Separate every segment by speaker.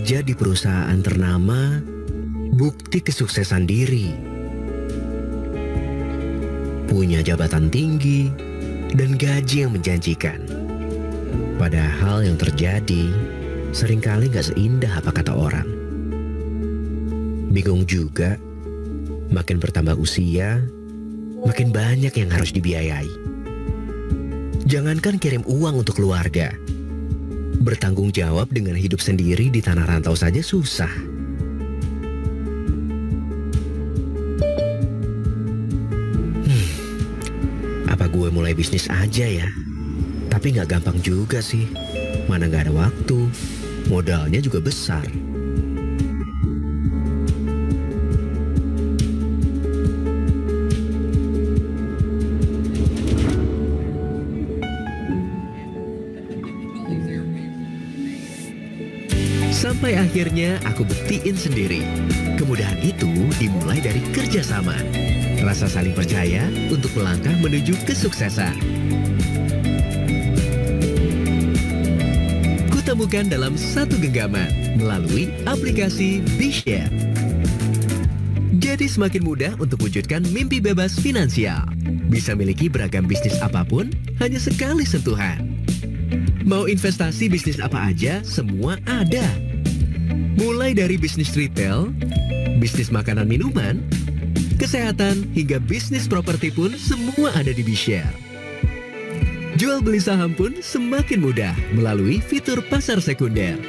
Speaker 1: Kerja di perusahaan ternama, bukti kesuksesan diri. Punya jabatan tinggi dan gaji yang menjanjikan. Padahal yang terjadi seringkali gak seindah apa kata orang. Bingung juga, makin bertambah usia, makin banyak yang harus dibiayai. Jangankan kirim uang untuk keluarga, bertanggung jawab dengan hidup sendiri di tanah rantau saja susah. Apa gue mulai bisnis aja ya? Tapi gak gampang juga sih. Mana gak ada waktu, modalnya juga besar. Sampai akhirnya aku buktiin sendiri. Kemudahan itu dimulai dari kerjasama. Rasa saling percaya untuk melangkah menuju kesuksesan. Kutemukan dalam satu genggaman melalui aplikasi BeShare. Jadi semakin mudah untuk wujudkan mimpi bebas finansial. Bisa miliki beragam bisnis apapun, hanya sekali sentuhan. Mau investasi bisnis apa aja, semua ada. Mulai dari bisnis retail, bisnis makanan minuman, kesehatan, hingga bisnis properti pun semua ada di BeShare. Jual beli saham pun semakin mudah melalui fitur pasar sekunder.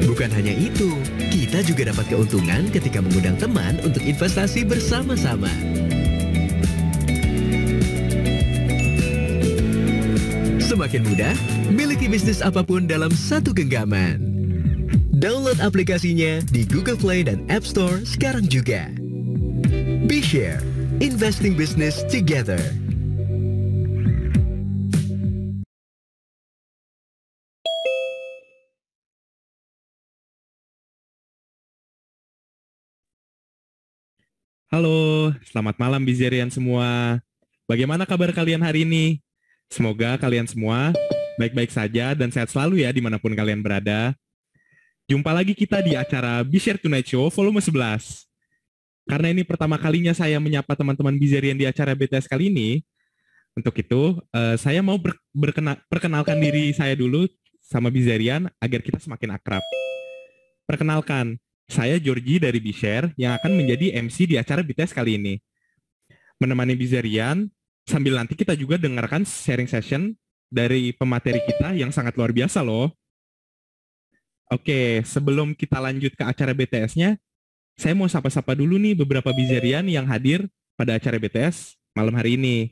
Speaker 1: Bukan hanya itu, kita juga dapat keuntungan ketika mengundang teman untuk investasi bersama-sama. Semakin mudah, miliki bisnis apapun dalam satu genggaman. Download aplikasinya di Google Play dan App Store sekarang juga. BeShare, investing business together.
Speaker 2: Halo, selamat malam Bizerian semua. Bagaimana kabar kalian hari ini? Semoga kalian semua baik-baik saja dan sehat selalu ya dimanapun kalian berada. Jumpa lagi kita di acara BeShare Tonight Show volume 11. Karena ini pertama kalinya saya menyapa teman-teman Bizerian di acara BTS kali ini, untuk itu saya mau perkenalkan diri saya dulu sama Bizerian agar kita semakin akrab. Perkenalkan, saya Georgie dari BeShare yang akan menjadi MC di acara BTS kali ini. Menemani Bizerian, sambil nanti kita juga dengarkan sharing session dari pemateri kita yang sangat luar biasa loh. Oke, sebelum kita lanjut ke acara BTS-nya, saya mau sapa-sapa dulu nih beberapa Bizerian yang hadir pada acara BTS malam hari ini.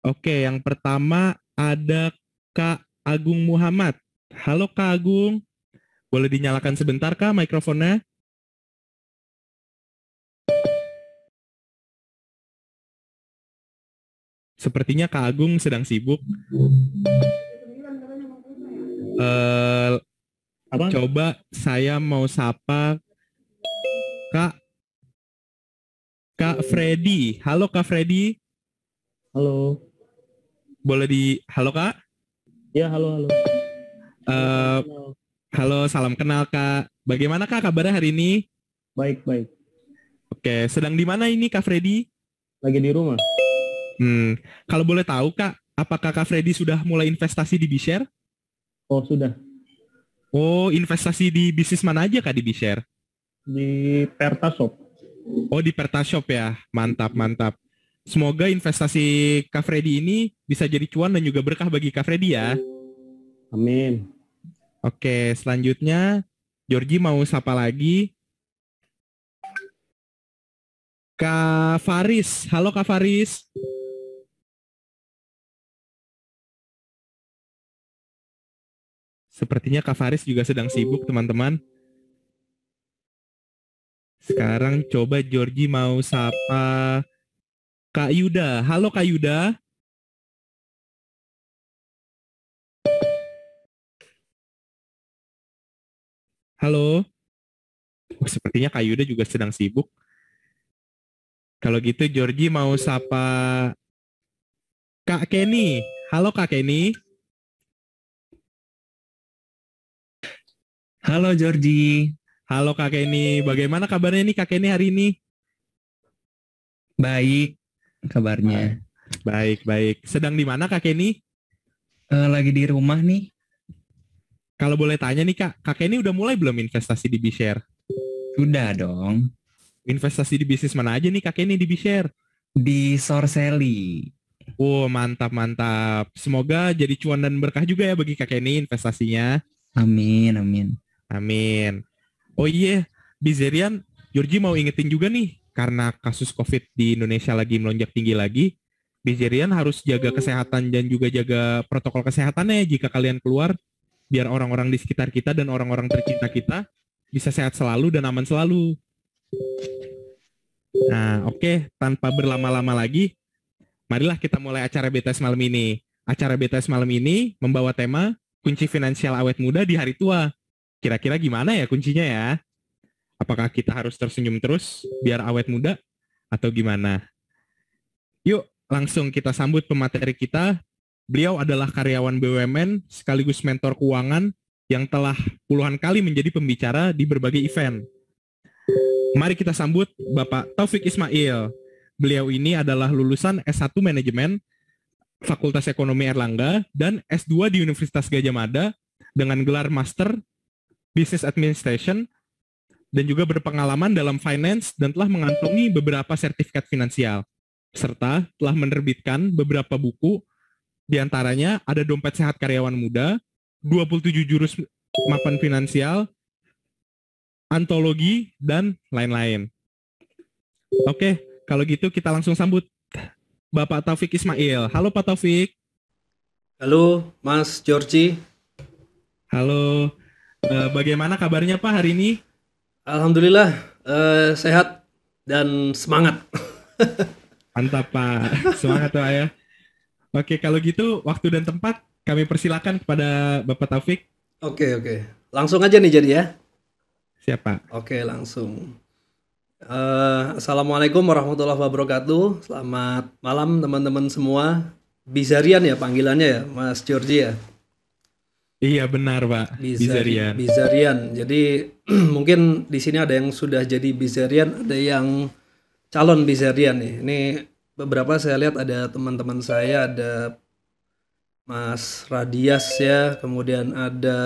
Speaker 2: Oke, yang pertama ada Kak Agung Muhammad. Halo Kak Agung, boleh dinyalakan sebentar Kak mikrofonnya? Sepertinya Kak Agung sedang sibuk. Coba saya mau sapa Kak Freddy. Halo Kak Freddy.
Speaker 3: Halo.
Speaker 2: Halo Kak?
Speaker 3: Ya, halo.
Speaker 2: Halo, salam kenal Kak. Bagaimana Kak kabarnya hari ini?
Speaker 3: Baik.
Speaker 2: Oke, sedang di mana ini Kak Freddy?
Speaker 3: Lagi di rumah.
Speaker 2: Kalau boleh tahu Kak, apakah Kak Freddy sudah mulai investasi di BeShare?
Speaker 3: Oh, sudah.
Speaker 2: Oh, investasi di bisnis mana aja Kak di BeShare?
Speaker 3: Di Pertashop.
Speaker 2: Oh, di Pertashop ya. Mantap. Semoga investasi Kak Freddy ini bisa jadi cuan dan juga berkah bagi Kak Freddy ya.
Speaker 3: Amin.
Speaker 2: Oke, selanjutnya Georgie mau sapa lagi. Kak Faris. Halo Kak Faris. Sepertinya Kak Faris juga sedang sibuk, teman-teman. Sekarang coba Georgie mau sapa Kak Yuda. Halo Kak Yuda. Halo. Sepertinya Kak Yuda juga sedang sibuk. Kalau gitu Georgie mau sapa Kak Kenny. Halo Kak Kenny.
Speaker 4: Halo Georgie,
Speaker 2: Halo Kak Kenny. Bagaimana kabarnya nih Kak Kenny hari ini?
Speaker 4: baik kabarnya.
Speaker 2: Baik, baik. Sedang di mana Kak Kenny?
Speaker 4: Lagi di rumah nih,
Speaker 2: Kalau boleh tanya nih Kak, Kak Kenny udah mulai belum investasi di B-Share?
Speaker 4: sudah dong,
Speaker 2: Investasi di bisnis mana aja nih Kak Kenny di B-Share?
Speaker 4: di Sorseli.
Speaker 2: Wow, mantap, mantap. Semoga jadi cuan dan berkah juga ya bagi Kak Kenny investasinya.
Speaker 4: Amin, amin.
Speaker 2: Amin. Oh iya, Bizerian, Georgie mau ingetin juga nih, karena kasus COVID di Indonesia lagi melonjak tinggi lagi, Bizerian harus jaga kesehatan dan juga jaga protokol kesehatannya jika kalian keluar, biar orang-orang di sekitar kita dan orang-orang tercinta kita bisa sehat selalu dan aman selalu. Nah, oke, tanpa berlama-lama lagi, marilah kita mulai acara BTS malam ini. Acara BTS malam ini membawa tema kunci finansial awet muda di hari tua. Kira-kira gimana ya kuncinya ya? Apakah kita harus tersenyum terus biar awet muda atau gimana? Yuk, langsung kita sambut pemateri kita. Beliau adalah karyawan BUMN sekaligus mentor keuangan yang telah puluhan kali menjadi pembicara di berbagai event. Mari kita sambut Bapak Taufik Ismail. Beliau ini adalah lulusan S1 Manajemen Fakultas Ekonomi Erlangga dan S2 di Universitas Gadjah Mada dengan gelar Master Business Administration dan juga berpengalaman dalam finance dan telah mengantongi beberapa sertifikat finansial serta telah menerbitkan beberapa buku, diantaranya ada Dompet Sehat Karyawan Muda, 27 Jurus Mapan Finansial, Antologi, dan lain-lain. Oke, kalau gitu kita langsung sambut Bapak Taufik Ismail. Halo Pak Taufik.
Speaker 5: Halo Mas Georgie.
Speaker 2: Halo. Bagaimana kabarnya Pak hari ini?
Speaker 5: Alhamdulillah sehat dan semangat.
Speaker 2: Mantap Pak. Semangat Pak ya. Oke, kalau gitu waktu dan tempat kami persilakan kepada Bapak Taufik.
Speaker 5: Oke. Langsung aja nih jadi ya.
Speaker 2: Siap Pak.
Speaker 5: Oke, langsung. Assalamualaikum warahmatullahi wabarakatuh. Selamat malam teman-teman semua. Bizarian ya panggilannya ya, Mas Georgie ya.
Speaker 2: Iya benar Pak. Bizarian.
Speaker 5: Bizarian. Jadi mungkin di sini ada yang sudah jadi Bizarian, ada yang calon Bizarian nih. Ini beberapa saya lihat ada teman-teman saya, ada Mas Radias ya, kemudian ada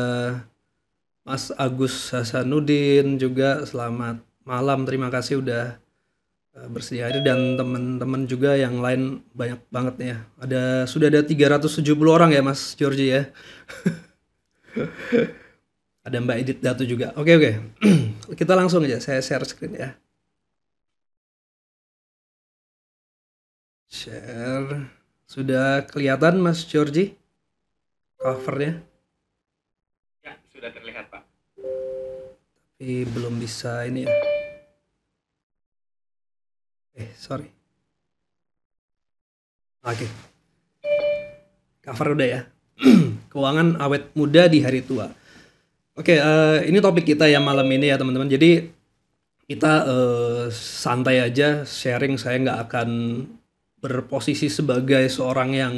Speaker 5: Mas Agus Hasanuddin juga. Selamat malam, terima kasih udah bersedia hadir, dan teman-teman juga yang lain banyak banget nih ya. Sudah ada 370 orang ya Mas Georgie ya. Ada Mbak Edith Datu juga. Oke. Kita langsung aja, saya share screen ya. Share. Sudah kelihatan Mas Georgie covernya?
Speaker 2: Ya, sudah terlihat Pak.
Speaker 5: Tapi belum bisa ini ya. Sorry. Oke. Cover udah ya. Keuangan awet muda di hari tua. Oke, ini topik kita ya malam ini ya teman-teman. Jadi kita santai aja sharing. Saya nggak akan berposisi sebagai seorang yang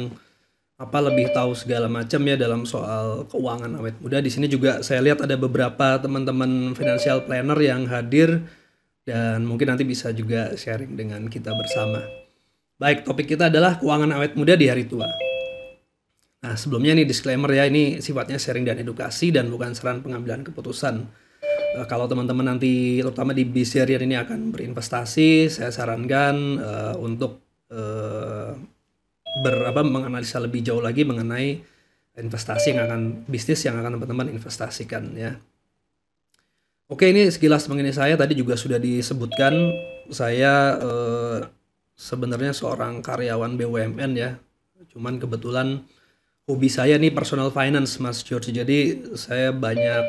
Speaker 5: lebih tahu segala macam ya dalam soal keuangan awet muda. Di sini juga saya lihat ada beberapa teman-teman financial planner yang hadir dan mungkin nanti bisa juga sharing dengan kita bersama. Baik, topik kita adalah keuangan awet muda di hari tua. Nah, sebelumnya nih disclaimer ya, ini sifatnya sharing dan edukasi dan bukan saran pengambilan keputusan. Kalau teman-teman nanti terutama di Bizarian ini akan berinvestasi, saya sarankan untuk menganalisa lebih jauh lagi mengenai investasi bisnis yang akan teman-teman investasikan ya. Oke, ini sekilas mengenai saya. Tadi juga sudah disebutkan saya sebenarnya seorang karyawan BUMN ya. Cuman kebetulan hobi saya nih personal finance Mas George. Jadi saya banyak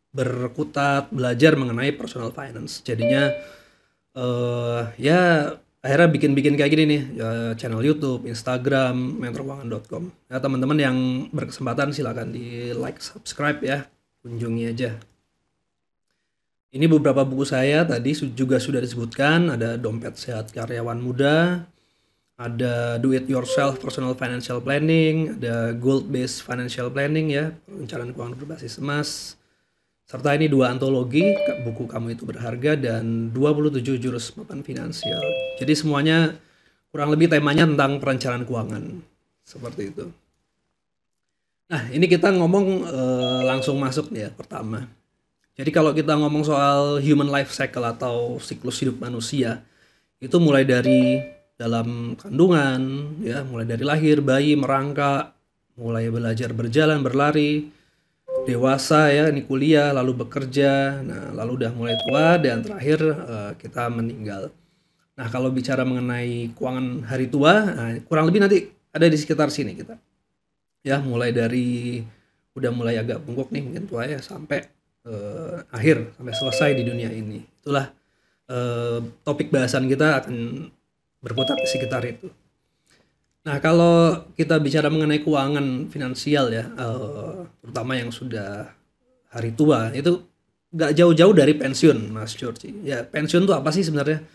Speaker 5: berkutat belajar mengenai personal finance. Jadinya ya akhirnya bikin kayak gini nih, channel YouTube, Instagram, mentorkeuangan.com. Ya, teman-teman yang berkesempatan silakan di like, subscribe ya, kunjungi aja. Ini beberapa buku saya tadi juga sudah disebutkan, ada Dompet Sehat Karyawan Muda, ada Do It Yourself Personal Financial Planning, ada Gold Based Financial Planning ya, perencanaan keuangan berbasis emas. Serta ini 2 antologi, buku Kamu Itu Berharga dan 27 jurus mapan finansial. Jadi semuanya kurang lebih temanya tentang perencanaan keuangan. Seperti itu. Nah, ini kita ngomong langsung masuk nih ya, pertama. Jadi kalau kita ngomong soal human life cycle atau siklus hidup manusia, itu mulai dari dalam kandungan, ya, mulai dari lahir, bayi, merangkak, mulai belajar berjalan, berlari, dewasa ya, ini kuliah, lalu bekerja, nah lalu udah mulai tua dan terakhir kita meninggal. Nah kalau bicara mengenai keuangan hari tua, nah, kurang lebih nanti ada di sekitar sini kita. Ya mulai dari udah mulai agak bungkuk nih mungkin tua ya sampai akhir sampai selesai di dunia ini. Itulah topik bahasan kita akan berputar di sekitar itu. Nah kalau kita bicara mengenai keuangan finansial ya, terutama yang sudah hari tua itu nggak jauh-jauh dari pensiun, Mas Georgie. Ya pensiun itu apa sih sebenarnya?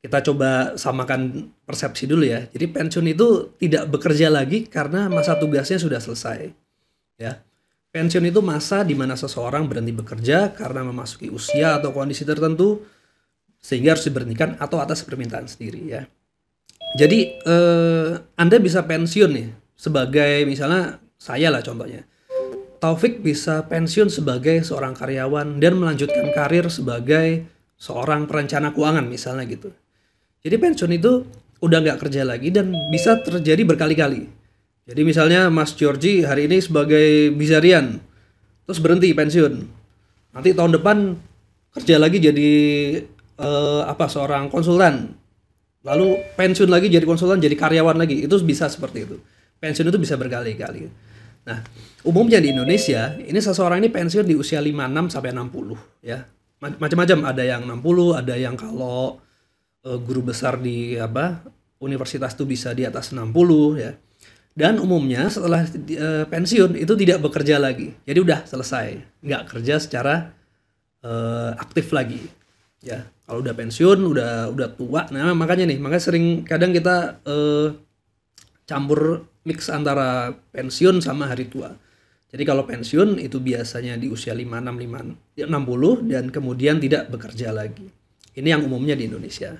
Speaker 5: Kita coba samakan persepsi dulu ya. Jadi pensiun itu tidak bekerja lagi karena masa tugasnya sudah selesai. Ya. Pensiun itu masa di mana seseorang berhenti bekerja karena memasuki usia atau kondisi tertentu sehingga harus diberhentikan atau atas permintaan sendiri ya. Jadi Anda bisa pensiun nih sebagai misalnya saya lah contohnya. Taufik bisa pensiun sebagai seorang karyawan dan melanjutkan karir sebagai seorang perencana keuangan misalnya gitu. Jadi pensiun itu udah nggak kerja lagi dan bisa terjadi berkali-kali. Jadi misalnya Mas Georgie hari ini sebagai Bizarian, terus berhenti pensiun. Nanti tahun depan kerja lagi jadi seorang konsultan. Lalu pensiun lagi jadi konsultan, jadi karyawan lagi. Itu bisa seperti itu. Pensiun itu bisa berkali-kali. Nah, umumnya di Indonesia, ini seseorang ini pensiun di usia 56 sampai 60 ya. Macam-macam, ada yang 60, ada yang kalau guru besar di universitas itu bisa di atas 60 ya. Dan umumnya setelah pensiun itu tidak bekerja lagi. Jadi udah selesai, nggak kerja secara aktif lagi. Ya, kalau udah pensiun, udah tua. Nah, makanya sering kadang kita campur mix antara pensiun sama hari tua. Jadi kalau pensiun itu biasanya di usia 56, 60 dan kemudian tidak bekerja lagi. Ini yang umumnya di Indonesia.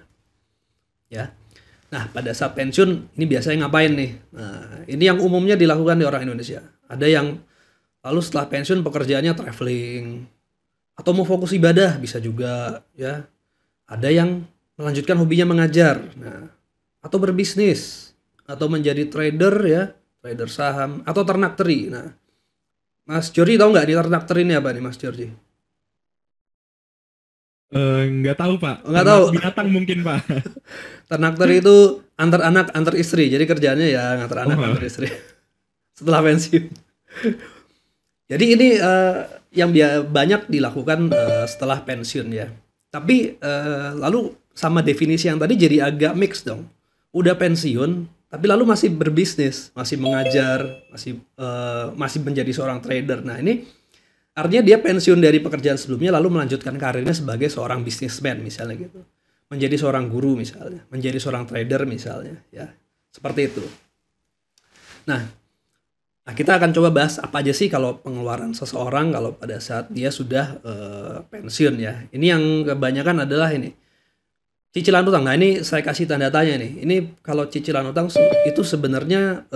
Speaker 5: Ya. Nah, pada saat pensiun ini biasanya ngapain nih? Nah, ini yang umumnya dilakukan di orang Indonesia. Ada yang lalu setelah pensiun pekerjaannya traveling atau mau fokus ibadah bisa juga ya. Ada yang melanjutkan hobinya mengajar. Nah, atau berbisnis atau menjadi trader ya, trader saham atau ternak teri. Nah, Mas Georgie tahu nggak di ternak teri ini apa nih Mas Georgie?
Speaker 2: Nggak tahu Pak.
Speaker 5: Nggak tahu.
Speaker 2: Binatang mungkin Pak.
Speaker 5: Ternak teri itu antar anak antar istri. Jadi kerjaannya ya antar anak antar istri setelah pensiun. Jadi ini yang banyak dilakukan setelah pensiun ya. Tapi lalu sama definisi yang tadi jadi agak mix dong. Udah pensiun, tapi lalu masih berbisnis, masih mengajar, masih menjadi seorang trader. Nah ini artinya dia pensiun dari pekerjaan sebelumnya lalu melanjutkan karirnya sebagai seorang businessman misalnya gitu. Menjadi seorang guru misalnya, menjadi seorang trader misalnya ya. Seperti itu. Nah, kita akan coba bahas apa aja sih kalau pengeluaran seseorang kalau pada saat dia sudah pensiun ya. Ini yang kebanyakan adalah ini. Cicilan utang. Nah, ini saya kasih tanda tanya nih. Ini kalau cicilan utang itu sebenarnya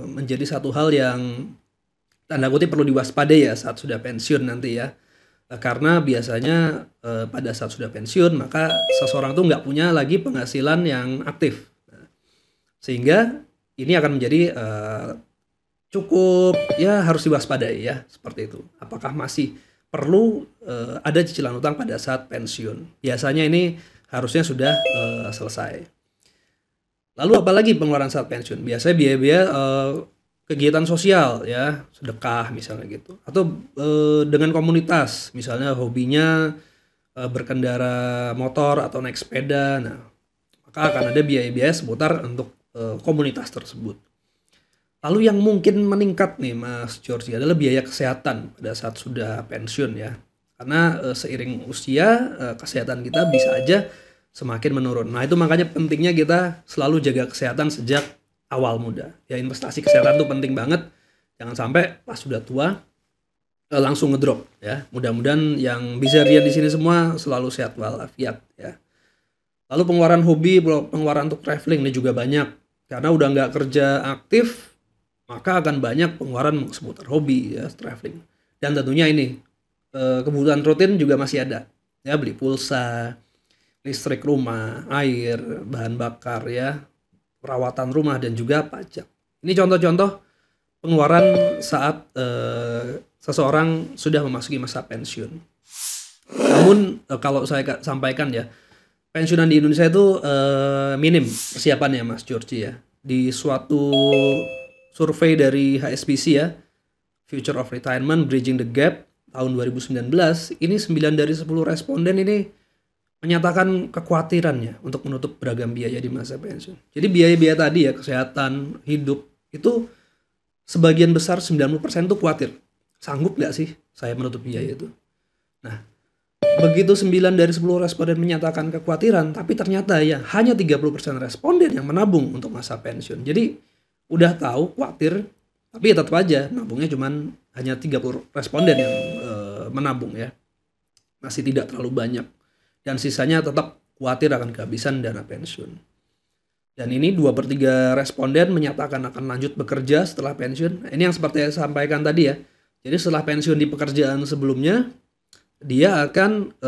Speaker 5: menjadi satu hal yang tanda kutip perlu diwaspadai ya saat sudah pensiun nanti ya. Karena biasanya pada saat sudah pensiun maka seseorang tuh nggak punya lagi penghasilan yang aktif. Nah, sehingga ini akan menjadi cukup ya harus diwaspadai ya seperti itu. Apakah masih perlu ada cicilan utang pada saat pensiun? Biasanya ini harusnya sudah selesai. Lalu apalagi pengeluaran saat pensiun? Biasanya biaya-biaya kegiatan sosial ya, sedekah misalnya gitu. Atau dengan komunitas, misalnya hobinya berkendara motor atau naik sepeda. Nah, maka akan ada biaya-biaya seputar untuk komunitas tersebut. Lalu yang mungkin meningkat nih Mas Georgie adalah biaya kesehatan pada saat sudah pensiun ya. Karena seiring usia kesehatan kita bisa aja semakin menurun. Nah itu makanya pentingnya kita selalu jaga kesehatan sejak awal muda. Ya investasi kesehatan itu penting banget. Jangan sampai pas sudah tua langsung ngedrop ya. Mudah-mudahan yang Bizarian di sini semua selalu sehat walafiat ya. Lalu pengeluaran hobi, pengeluaran untuk traveling ini juga banyak. Karena udah nggak kerja aktif, maka akan banyak pengeluaran seputar hobi ya, traveling. Dan tentunya ini kebutuhan rutin juga masih ada. Ya beli pulsa, listrik rumah, air, bahan bakar ya, perawatan rumah dan juga pajak. Ini contoh-contoh pengeluaran saat seseorang sudah memasuki masa pensiun. Namun kalau saya sampaikan ya, pensiunan di Indonesia itu minim persiapannya Mas Georgie ya. Di suatu survei dari HSBC ya, Future of Retirement Bridging the Gap tahun 2019, ini 9 dari 10 responden ini menyatakan kekhawatirannya untuk menutup beragam biaya di masa pensiun. Jadi biaya-biaya tadi ya, kesehatan, hidup, itu sebagian besar 90% itu khawatir. Sanggup nggak sih saya menutup biaya itu? Nah, begitu 9 dari 10 responden menyatakan kekhawatiran, tapi ternyata ya hanya 30% responden yang menabung untuk masa pensiun. Jadi udah tahu khawatir, tapi ya tetap aja nabungnya cuman hanya 30 responden yang menabung ya. Masih tidak terlalu banyak. Dan sisanya tetap khawatir akan kehabisan dana pensiun. Dan ini 2/3 responden menyatakan akan lanjut bekerja setelah pensiun. Ini yang seperti saya sampaikan tadi ya. Jadi setelah pensiun di pekerjaan sebelumnya, dia akan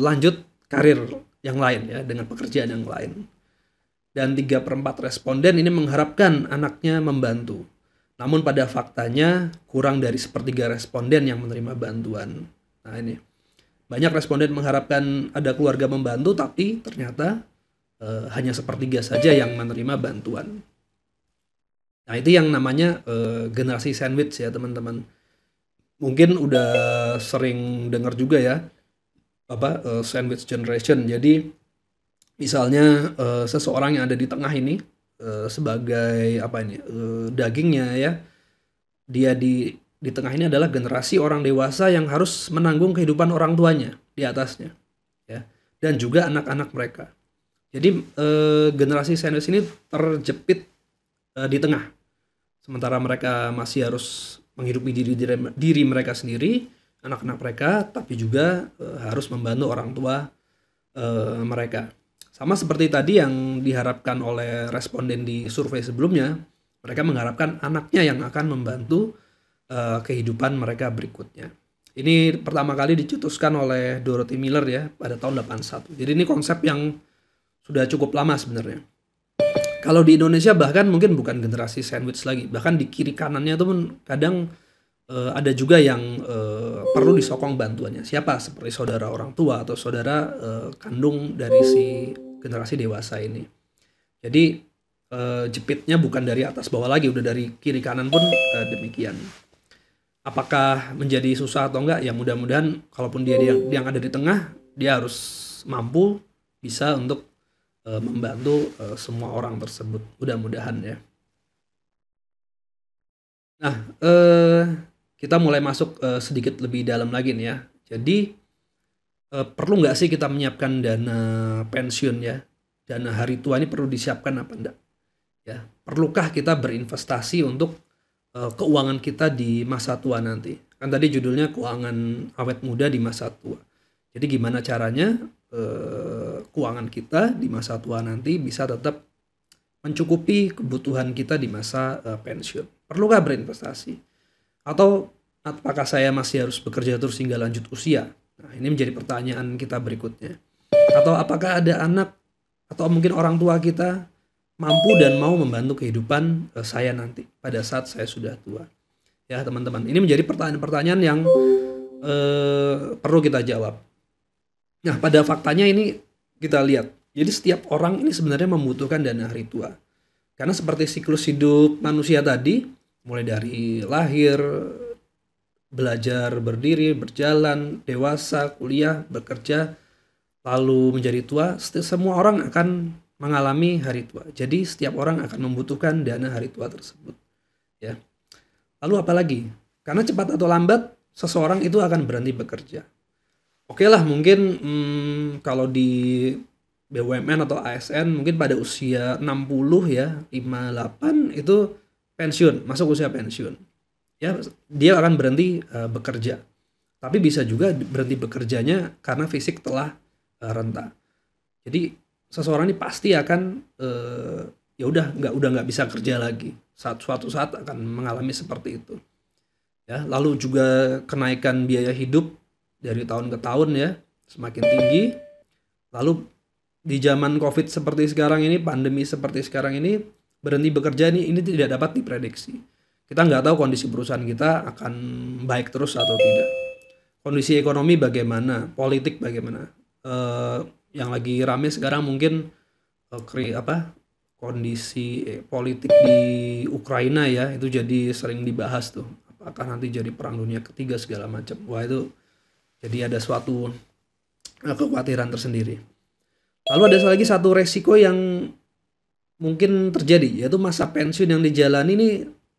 Speaker 5: lanjut karir yang lain ya, dengan pekerjaan yang lain. Dan 3/4 responden ini mengharapkan anaknya membantu. Namun pada faktanya kurang dari 1/3 responden yang menerima bantuan. Nah ini, banyak responden mengharapkan ada keluarga membantu, tapi ternyata hanya 1/3 saja yang menerima bantuan. Nah itu yang namanya generasi sandwich ya teman-teman. Mungkin udah sering dengar juga ya, sandwich generation. Jadi misalnya seseorang yang ada di tengah ini sebagai dagingnya ya, dia di tengah ini adalah generasi orang dewasa yang harus menanggung kehidupan orang tuanya di atasnya ya, dan juga anak-anak mereka. Jadi generasi sandwich ini terjepit di tengah, sementara mereka masih harus menghidupi diri mereka sendiri, anak-anak mereka, tapi juga harus membantu orang tua mereka. Sama seperti tadi yang diharapkan oleh responden di survei sebelumnya, mereka mengharapkan anaknya yang akan membantu kehidupan mereka berikutnya. Ini pertama kali dicetuskan oleh Dorothy Miller ya pada tahun 81. Jadi ini konsep yang sudah cukup lama sebenarnya. Kalau di Indonesia bahkan mungkin bukan generasi sandwich lagi, bahkan di kiri kanannya tuh kadang ada juga yang perlu disokong bantuannya. Siapa? Seperti saudara orang tua atau saudara kandung dari si generasi dewasa ini. Jadi jepitnya bukan dari atas bawah lagi, udah dari kiri kanan pun demikian. Apakah menjadi susah atau enggak? Ya mudah-mudahan kalaupun dia yang ada di tengah, dia harus mampu bisa untuk membantu semua orang tersebut. Mudah-mudahan ya. Nah, kita mulai masuk sedikit lebih dalam lagi nih ya. Jadi perlu nggak sih kita menyiapkan dana pensiun ya? Dana hari tua ini perlu disiapkan apa enggak? Ya, perlukah kita berinvestasi untuk keuangan kita di masa tua nanti? Kan tadi judulnya keuangan awet muda di masa tua. Jadi gimana caranya keuangan kita di masa tua nanti bisa tetap mencukupi kebutuhan kita di masa pensiun? Perlukah berinvestasi? Atau apakah saya masih harus bekerja terus hingga lanjut usia? Nah, ini menjadi pertanyaan kita berikutnya. Atau apakah ada anak atau mungkin orang tua kita mampu dan mau membantu kehidupan saya nanti pada saat saya sudah tua? Ya teman-teman, ini menjadi pertanyaan-pertanyaan yang perlu kita jawab. Nah, pada faktanya ini kita lihat. Jadi setiap orang ini sebenarnya membutuhkan dana hari tua. Karena seperti siklus hidup manusia tadi, mulai dari lahir, belajar, berdiri, berjalan, dewasa, kuliah, bekerja, lalu menjadi tua, semua orang akan mengalami hari tua. Jadi setiap orang akan membutuhkan dana hari tua tersebut. Ya. Lalu apa lagi? Karena cepat atau lambat, seseorang itu akan berhenti bekerja. Oke lah mungkin kalau di BUMN atau ASN mungkin pada usia 60 ya, 58 itu pensiun, masuk usia pensiun. Ya, dia akan berhenti bekerja. Tapi bisa juga berhenti bekerjanya karena fisik telah renta. Jadi seseorang ini pasti akan ya udah nggak bisa kerja lagi. Suatu saat akan mengalami seperti itu. Ya, lalu juga kenaikan biaya hidup dari tahun ke tahun ya semakin tinggi. Lalu di zaman COVID seperti sekarang ini, pandemi seperti sekarang ini, berhenti bekerja ini tidak dapat diprediksi. Kita nggak tahu kondisi perusahaan kita akan baik terus atau tidak. Kondisi ekonomi bagaimana, politik bagaimana. Yang lagi rame sekarang mungkin kondisi politik di Ukraina ya, itu jadi sering dibahas tuh. Apakah nanti jadi perang dunia ketiga segala macam. Wah itu jadi ada suatu kekhawatiran tersendiri. Lalu ada lagi satu resiko yang mungkin terjadi, yaitu masa pensiun yang dijalani ini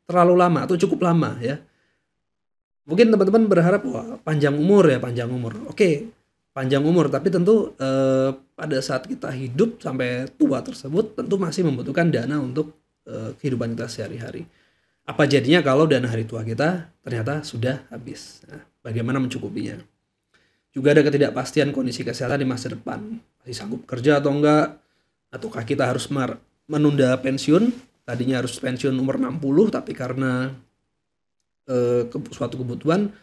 Speaker 5: terlalu lama atau cukup lama ya. Mungkin teman-teman berharap wah panjang umur. Oke, panjang umur, tapi tentu pada saat kita hidup sampai tua tersebut tentu masih membutuhkan dana untuk kehidupan kita sehari-hari. Apa jadinya kalau dana hari tua kita ternyata sudah habis? Nah, bagaimana mencukupinya? Juga ada ketidakpastian kondisi kesehatan di masa depan. Masih sanggup kerja atau enggak? Ataukah kita harus menunda pensiun? Tadinya harus pensiun umur 60, tapi karena suatu kebutuhan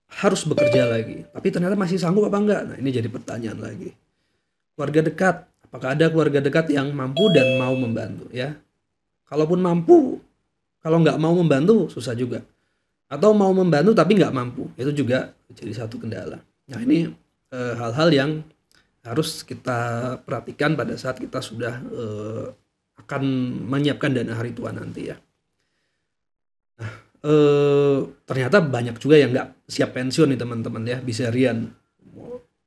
Speaker 5: harus bekerja lagi. Tapi ternyata masih sanggup apa enggak? Nah ini jadi pertanyaan lagi. Keluarga dekat. Apakah ada keluarga dekat yang mampu dan mau membantu ya? Kalaupun mampu, kalau nggak mau membantu susah juga. Atau mau membantu tapi nggak mampu. Itu juga jadi satu kendala. Nah ini hal-hal yang harus kita perhatikan pada saat kita sudah akan menyiapkan dana hari tua nanti ya. Nah ternyata banyak juga yang nggak siap pensiun nih teman-teman ya, bisa rian.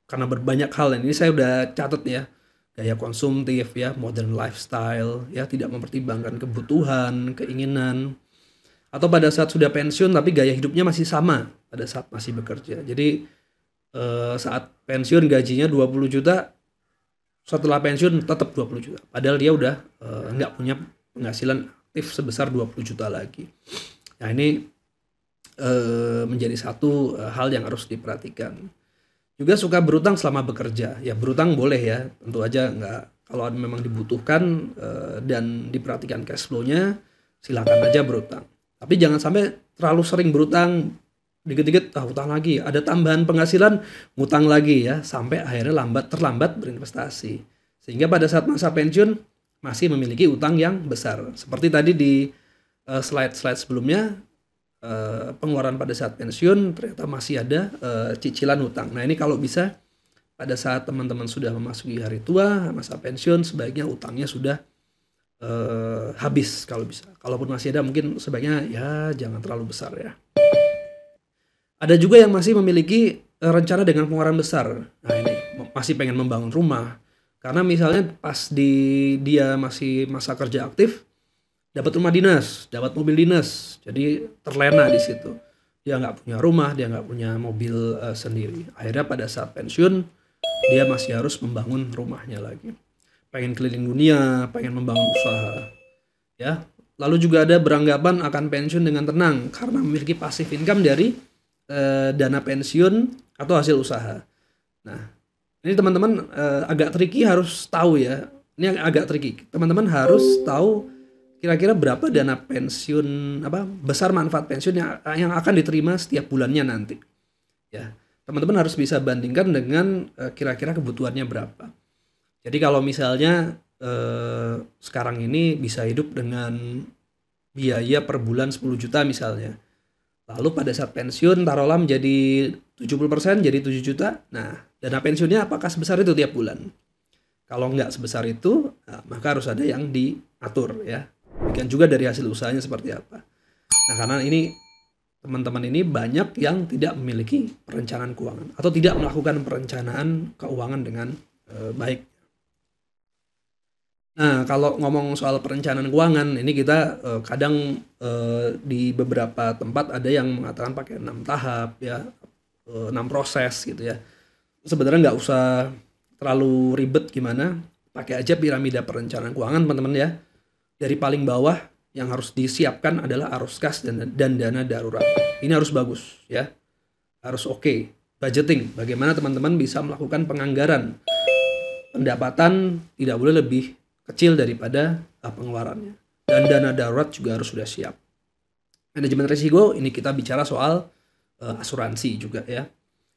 Speaker 5: Karena berbanyak hal ini saya udah catat ya, gaya konsumtif ya, modern lifestyle ya, tidak mempertimbangkan kebutuhan, keinginan. Atau pada saat sudah pensiun tapi gaya hidupnya masih sama pada saat masih bekerja. Jadi saat pensiun gajinya 20 juta, setelah pensiun tetap 20 juta. Padahal dia udah nggak punya penghasilan aktif sebesar 20 juta lagi. Nah ini menjadi satu hal yang harus diperhatikan. Juga suka berutang selama bekerja. Ya berutang boleh ya, tentu aja nggak. Kalau memang dibutuhkan dan diperhatikan cash flow-nya, silakan aja berutang. Tapi jangan sampai terlalu sering berutang. Dikit-dikit hutang lagi, ada tambahan penghasilan, ngutang lagi ya, sampai akhirnya terlambat berinvestasi. Sehingga pada saat masa pensiun masih memiliki utang yang besar. Seperti tadi di slide-slide sebelumnya, pengeluaran pada saat pensiun ternyata masih ada cicilan hutang. Nah ini kalau bisa pada saat teman-teman sudah memasuki hari tua, masa pensiun, sebaiknya utangnya sudah habis kalau bisa. Kalaupun masih ada mungkin sebaiknya ya jangan terlalu besar ya. Ada juga yang masih memiliki rencana dengan pengeluaran besar. Nah ini masih pengen membangun rumah. Karena misalnya pas dia masih masa kerja aktif, dapat rumah dinas, dapat mobil dinas. Jadi terlena di situ. Dia nggak punya rumah, dia nggak punya mobil sendiri. Akhirnya pada saat pensiun, dia masih harus membangun rumahnya lagi. Pengen keliling dunia, pengen membangun usaha. Ya. Lalu juga ada beranggapan akan pensiun dengan tenang karena memiliki passive income dari dana pensiun atau hasil usaha. Nah, ini teman-teman agak tricky, harus tahu ya. Ini agak tricky. Teman-teman harus tahu kira-kira berapa dana pensiun, besar manfaat pensiun yang akan diterima setiap bulannya nanti. Ya, teman-teman harus bisa bandingkan dengan kira-kira kebutuhannya berapa. Jadi kalau misalnya sekarang ini bisa hidup dengan biaya per bulan 10 juta misalnya. Lalu pada saat pensiun taruhlah menjadi 70% jadi 7 juta. Nah, dana pensiunnya apakah sebesar itu tiap bulan? Kalau nggak sebesar itu, nah, maka harus ada yang diatur ya. Demikian juga dari hasil usahanya seperti apa. Nah, karena ini teman-teman ini banyak yang tidak memiliki perencanaan keuangan atau tidak melakukan perencanaan keuangan dengan baik. Nah, kalau ngomong soal perencanaan keuangan, ini kita kadang di beberapa tempat ada yang mengatakan pakai 6 tahap ya, 6 proses gitu ya. sebenarnya nggak usah terlalu ribet gimana, pakai aja piramida perencanaan keuangan teman-teman ya. Dari paling bawah yang harus disiapkan adalah arus kas dan dana darurat. Ini harus bagus ya, harus oke. Budgeting, bagaimana teman-teman bisa melakukan penganggaran. Pendapatan tidak boleh lebih kecil daripada pengeluarannya. Dan dana darurat juga harus sudah siap. Manajemen risiko, ini kita bicara soal asuransi juga ya.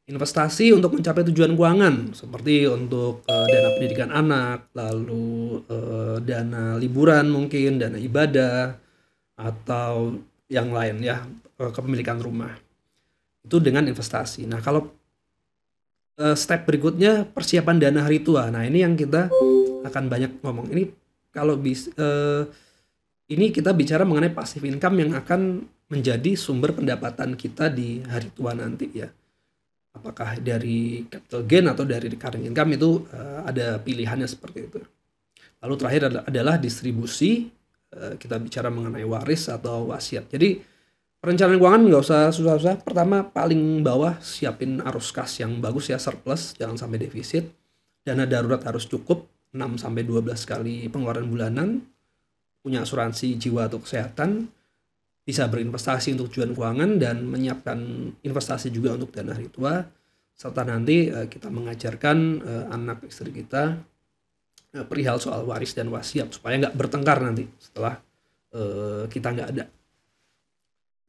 Speaker 5: Investasi untuk mencapai tujuan keuangan, seperti untuk dana pendidikan anak, lalu dana liburan mungkin, dana ibadah, atau yang lain ya, kepemilikan rumah. Itu dengan investasi. Nah, kalau step berikutnya persiapan dana hari tua. Nah, ini yang kita akan banyak ngomong. Ini kalau ini kita bicara mengenai passive income yang akan menjadi sumber pendapatan kita di hari tua nanti ya. Apakah dari capital gain atau dari recurring income, itu ada pilihannya seperti itu. Lalu terakhir adalah distribusi. Kita bicara mengenai waris atau wasiat. Jadi perencanaan keuangan nggak usah susah-susah. Pertama, paling bawah siapin arus kas yang bagus ya, surplus, jangan sampai defisit. Dana darurat harus cukup, 6-12 kali pengeluaran bulanan. Punya asuransi jiwa atau kesehatan. Bisa berinvestasi untuk tujuan keuangan dan menyiapkan investasi juga untuk dana hari tua. Serta nanti kita mengajarkan anak istri kita perihal soal waris dan wasiat supaya nggak bertengkar nanti setelah kita nggak ada.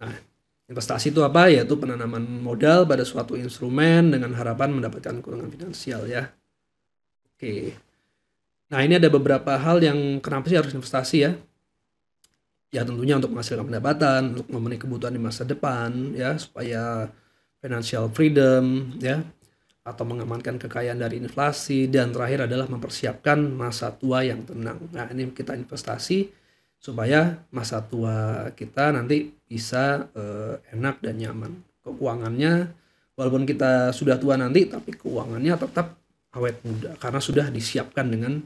Speaker 5: Nah, investasi itu apa? Yaitu penanaman modal pada suatu instrumen dengan harapan mendapatkan keuntungan finansial ya. Oke. Nah, ini ada beberapa hal yang kenapa sih harus investasi ya. Ya tentunya untuk menghasilkan pendapatan, untuk memenuhi kebutuhan di masa depan ya, supaya financial freedom ya, atau mengamankan kekayaan dari inflasi, dan terakhir adalah mempersiapkan masa tua yang tenang. Nah, ini kita investasi supaya masa tua kita nanti bisa enak dan nyaman. Keuangannya walaupun kita sudah tua nanti, tapi keuangannya tetap awet muda karena sudah disiapkan dengan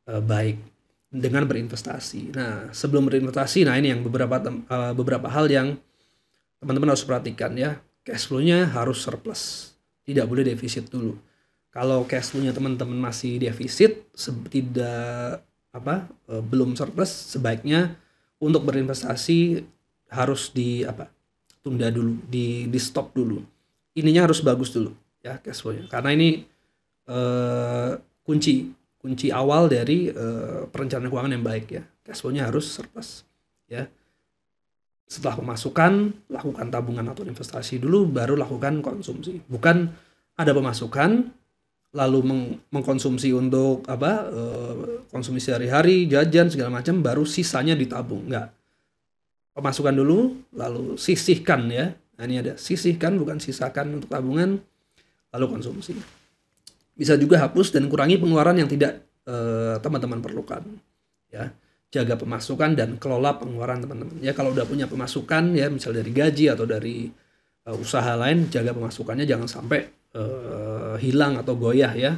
Speaker 5: baik dengan berinvestasi. Nah, sebelum berinvestasi, nah ini yang beberapa hal yang teman-teman harus perhatikan ya. Cash flow-nya harus surplus, tidak boleh defisit dulu. Kalau cash flow-nya teman-teman masih defisit, belum surplus, sebaiknya untuk berinvestasi harus tunda dulu, di stop dulu. Ininya harus bagus dulu ya cash flow-nya, karena ini kunci awal dari perencanaan keuangan yang baik ya. Cash flow-nya harus surplus ya. Setelah pemasukan, lakukan tabungan atau investasi dulu, baru lakukan konsumsi. Bukan ada pemasukan lalu mengkonsumsi untuk konsumsi sehari-hari, jajan segala macam, baru sisanya ditabung. Enggak. Pemasukan dulu, lalu sisihkan ya. Nah, ini ada sisihkan, bukan sisakan untuk tabungan, lalu konsumsi. Bisa juga hapus dan kurangi pengeluaran yang tidak teman-teman perlukan ya. Jaga pemasukan dan kelola pengeluaran teman-teman ya. Kalau udah punya pemasukan ya, misal dari gaji atau dari usaha lain, jaga pemasukannya, jangan sampai hilang atau goyah ya.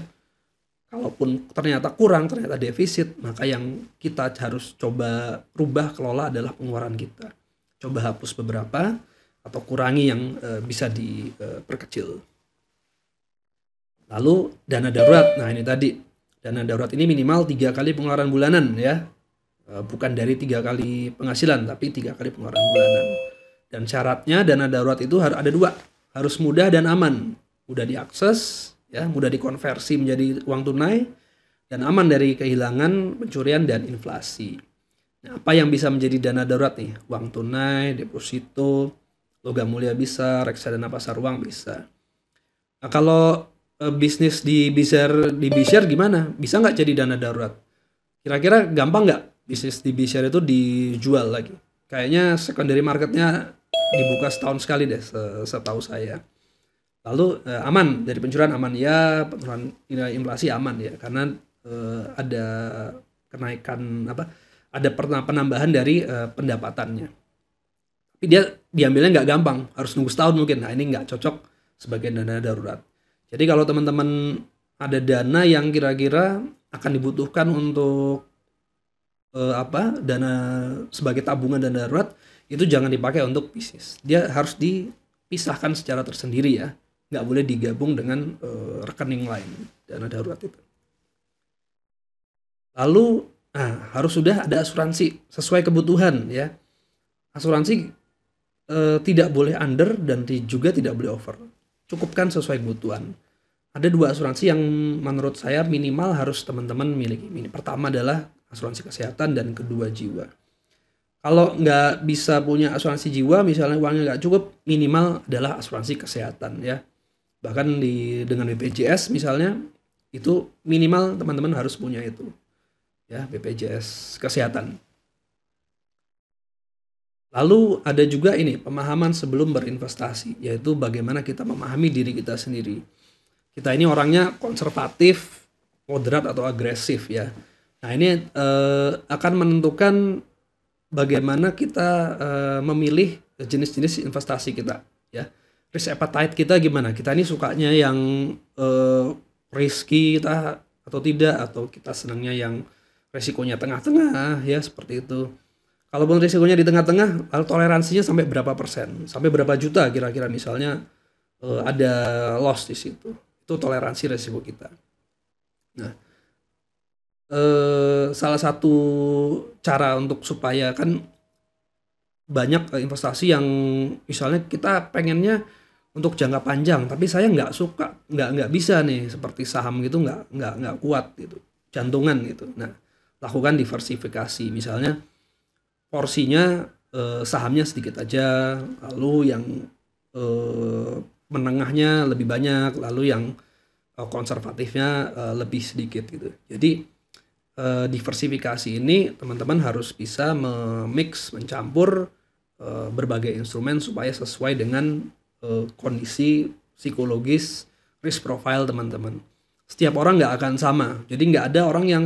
Speaker 5: Kalaupun ternyata kurang, ternyata defisit, maka yang kita harus coba rubah kelola adalah pengeluaran kita. Coba hapus beberapa atau kurangi yang bisa diperkecil. Lalu dana darurat. Nah, ini tadi dana darurat ini minimal 3 kali pengeluaran bulanan ya. Bukan dari 3 kali penghasilan, tapi 3 kali pengeluaran bulanan. Dan syaratnya dana darurat itu harus ada 2, harus mudah dan aman. Mudah diakses ya, mudah dikonversi menjadi uang tunai, dan aman dari kehilangan, pencurian, dan inflasi. Nah, apa yang bisa menjadi dana darurat nih? Uang tunai, deposito, logam mulia bisa, reksadana pasar uang bisa. Nah, kalau bisnis di B-share gimana? Bisa nggak jadi dana darurat? Kira-kira gampang nggak bisnis di B-share itu dijual lagi? Kayaknya secondary marketnya dibuka setahun sekali deh, setahu saya. Lalu aman dari pencurian, aman ya, penurunan inflasi aman ya, karena ada kenaikan ada penambahan dari pendapatannya. Tapi dia diambilnya nggak gampang, harus nunggu setahun mungkin. Nah, ini nggak cocok sebagai dana darurat. Jadi kalau teman-teman ada dana yang kira-kira akan dibutuhkan untuk dana sebagai tabungan dan darurat, itu jangan dipakai untuk bisnis. Dia harus dipisahkan secara tersendiri ya, nggak boleh digabung dengan rekening lain, dana darurat itu. Lalu harus sudah ada asuransi sesuai kebutuhan ya. Asuransi tidak boleh under dan juga tidak boleh over. Cukupkan sesuai kebutuhan. Ada 2 asuransi yang menurut saya minimal harus teman-teman miliki. Pertama adalah asuransi kesehatan dan kedua jiwa. Kalau nggak bisa punya asuransi jiwa, misalnya uangnya nggak cukup, minimal adalah asuransi kesehatan ya. Bahkan dengan BPJS misalnya, itu minimal teman-teman harus punya itu. Ya, BPJS kesehatan. Lalu ada juga ini, pemahaman sebelum berinvestasi, yaitu bagaimana kita memahami diri kita sendiri. Kita ini orangnya konservatif, moderat atau agresif ya. Nah ini akan menentukan bagaimana kita memilih jenis-jenis investasi kita ya. Risk appetite kita gimana? Kita ini sukanya yang risky kita atau tidak, atau kita senangnya yang resikonya tengah-tengah ya, seperti itu. Kalaupun risikonya di tengah-tengah, lalu toleransinya sampai berapa persen? Sampai berapa juta kira-kira misalnya ada loss di situ. Itu toleransi risiko kita. Nah, salah satu cara untuk supaya kan banyak investasi yang misalnya kita pengennya untuk jangka panjang, tapi saya nggak suka, nggak bisa nih seperti saham gitu, nggak kuat gitu, jantungan gitu. Nah, lakukan diversifikasi, misalnya porsinya sahamnya sedikit aja, lalu yang menengahnya lebih banyak, lalu yang konservatifnya lebih sedikit gitu. Jadi diversifikasi ini teman-teman harus bisa memix, mencampur berbagai instrumen supaya sesuai dengan kondisi psikologis risk profile teman-teman. Setiap orang nggak akan sama, jadi nggak ada orang yang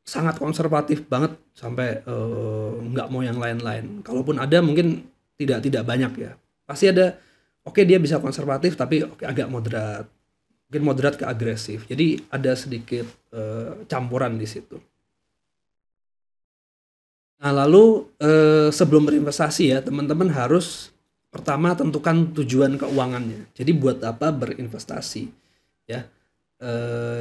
Speaker 5: sangat konservatif banget sampai nggak mau yang lain-lain. Kalaupun ada mungkin tidak banyak ya. Pasti ada, oke, dia bisa konservatif tapi agak moderat. Mungkin moderat ke agresif. Jadi ada sedikit campuran di situ. Nah, lalu sebelum berinvestasi ya, teman-teman harus pertama tentukan tujuan keuangannya. Jadi buat apa berinvestasi? Ya.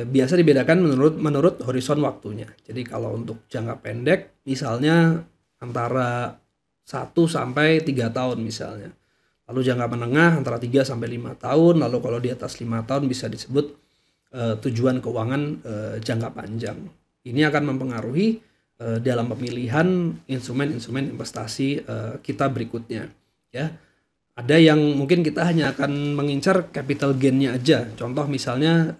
Speaker 5: Biasa dibedakan menurut horizon waktunya. Jadi kalau untuk jangka pendek misalnya antara 1 sampai 3 tahun misalnya. Lalu jangka menengah antara 3 sampai 5 tahun, lalu kalau di atas 5 tahun bisa disebut tujuan keuangan jangka panjang. Ini akan mempengaruhi dalam pemilihan instrumen-instrumen investasi kita berikutnya. Ya, ada yang mungkin kita hanya akan mengincar capital gain-nya aja. Contoh misalnya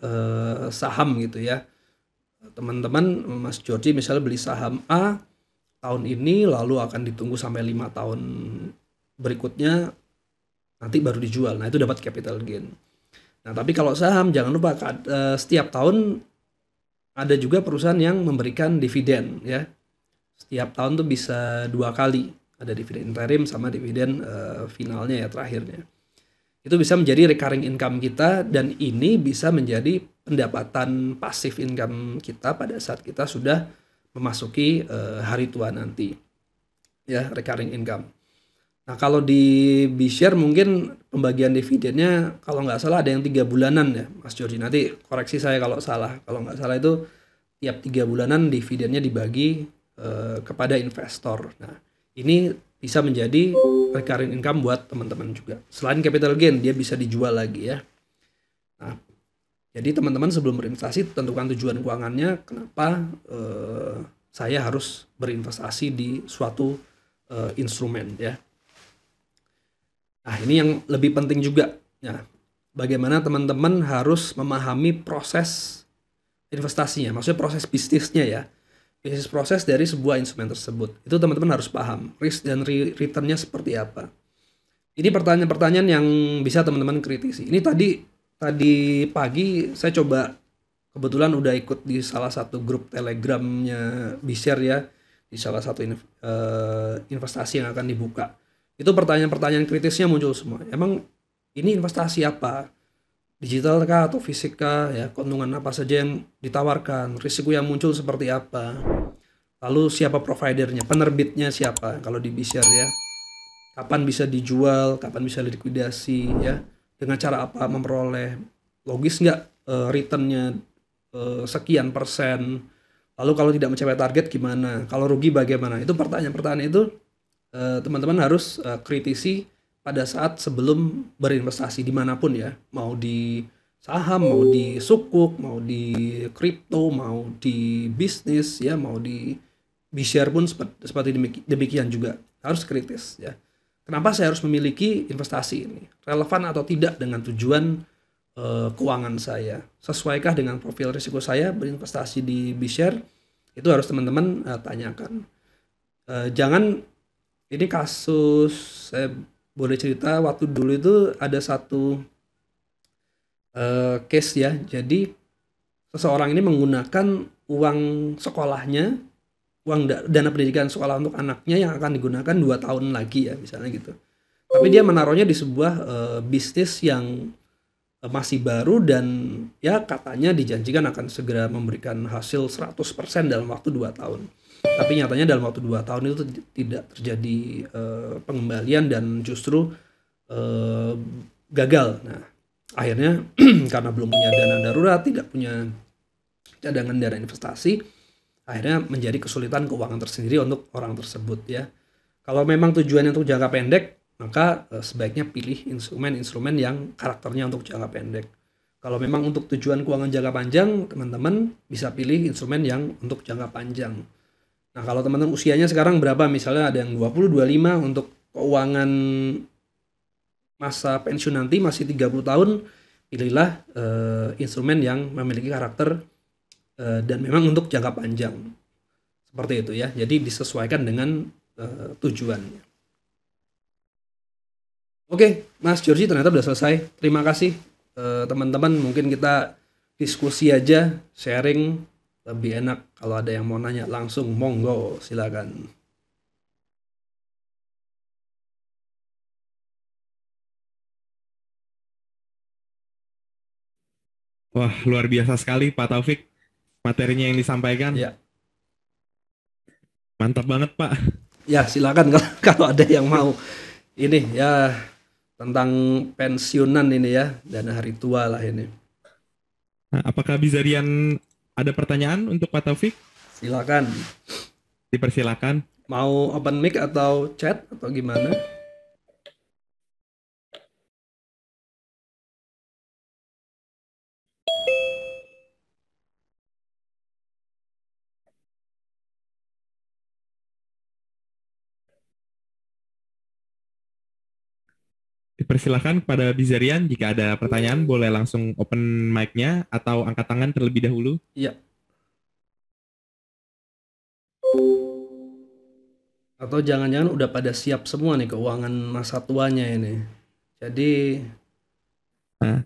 Speaker 5: saham gitu ya. Teman-teman, Mas Georgie misalnya beli saham A tahun ini, lalu akan ditunggu sampai 5 tahun berikutnya, nanti baru dijual. Nah, itu dapat capital gain. Nah, tapi kalau saham jangan lupa setiap tahun ada juga perusahaan yang memberikan dividen ya. Setiap tahun tuh bisa 2 kali. Ada dividen interim sama dividen finalnya ya, terakhirnya. Itu bisa menjadi recurring income kita, dan ini bisa menjadi pendapatan pasif income kita pada saat kita sudah memasuki hari tua nanti. Ya, recurring income. Nah, kalau di B-Share mungkin pembagian dividennya kalau nggak salah ada yang 3 bulanan ya, Mas Georgie. Nanti koreksi saya kalau salah. Kalau nggak salah itu tiap 3 bulanan dividennya dibagi kepada investor. Nah, ini bisa menjadi recurring income buat teman-teman juga. Selain capital gain, dia bisa dijual lagi ya. Nah, jadi teman-teman sebelum berinvestasi tentukan tujuan keuangannya. Kenapa saya harus berinvestasi di suatu instrumen ya. Nah, ini yang lebih penting juga. Nah, bagaimana teman-teman harus memahami proses investasinya, maksudnya proses bisnisnya ya. Bisnis proses dari sebuah instrumen tersebut. Itu teman-teman harus paham. Risk dan return-nya seperti apa. Ini pertanyaan-pertanyaan yang bisa teman-teman kritisi. Ini tadi pagi saya coba, kebetulan udah ikut di salah satu grup Telegramnya B-Share ya. Di salah satu investasi yang akan dibuka. Itu pertanyaan-pertanyaan kritisnya muncul semua. Emang ini investasi apa? Digital kah atau fisik kah? Ya, keuntungan apa saja yang ditawarkan? Risiko yang muncul seperti apa? Lalu siapa providernya? Penerbitnya siapa? Kalau di B-Share ya. Kapan bisa dijual? Kapan bisa likuidasi? Ya. Dengan cara apa memperoleh? Logis nggak returnnya sekian persen. Lalu kalau tidak mencapai target gimana? Kalau rugi bagaimana? Itu pertanyaan-pertanyaan itu teman-teman harus kritisi pada saat sebelum berinvestasi dimanapun ya, mau di saham, mau di sukuk, mau di kripto, mau di bisnis ya, mau di B-share pun seperti demikian juga harus kritis ya. Kenapa saya harus memiliki investasi ini? Relevan atau tidak dengan tujuan keuangan saya? Sesuaikah dengan profil risiko saya berinvestasi di B-share? Itu harus teman-teman tanyakan. Jangan, ini kasus saya boleh cerita, waktu dulu itu ada satu case ya. Jadi seseorang ini menggunakan uang sekolahnya, uang dana pendidikan sekolah untuk anaknya yang akan digunakan 2 tahun lagi ya misalnya gitu. Tapi dia menaruhnya di sebuah bisnis yang masih baru dan ya katanya dijanjikan akan segera memberikan hasil 100% dalam waktu 2 tahun. Tapi nyatanya dalam waktu 2 tahun itu tidak terjadi pengembalian dan justru gagal. Nah, akhirnya karena belum punya dana darurat, tidak punya cadangan dana investasi, akhirnya menjadi kesulitan keuangan tersendiri untuk orang tersebut ya. Kalau memang tujuannya untuk jangka pendek, maka sebaiknya pilih instrumen-instrumen yang karakternya untuk jangka pendek. Kalau memang untuk tujuan keuangan jangka panjang, teman-teman bisa pilih instrumen yang untuk jangka panjang. Nah, kalau teman-teman usianya sekarang berapa? Misalnya ada yang 20, 25 untuk keuangan masa pensiun nanti masih 30 tahun, pilihlah instrumen yang memiliki karakter dan memang untuk jangka panjang. Seperti itu ya. Jadi disesuaikan dengan tujuannya. Oke, Mas Georgie ternyata sudah selesai. Terima kasih teman-teman. Mungkin kita diskusi aja, sharing. Lebih enak kalau ada yang mau nanya langsung, monggo silakan.
Speaker 2: Wah, luar biasa sekali Pak Taufik materinya yang disampaikan.
Speaker 5: Ya.
Speaker 2: Mantap banget Pak.
Speaker 5: Ya, silakan kalau ada yang mau. Ini ya tentang pensiunan ini ya, dana hari tua lah ini.
Speaker 2: Nah, apakah Bizarian ada pertanyaan untuk Pak Taufik?
Speaker 5: Silakan.
Speaker 2: Dipersilakan.
Speaker 5: Mau open mic atau chat atau gimana?
Speaker 2: Dipersilakan kepada Bizarian, jika ada pertanyaan boleh langsung open mic-nya atau angkat tangan terlebih dahulu.
Speaker 5: Iya. Atau jangan-jangan udah pada siap semua nih keuangan masa tuanya ini. Jadi
Speaker 2: Nah,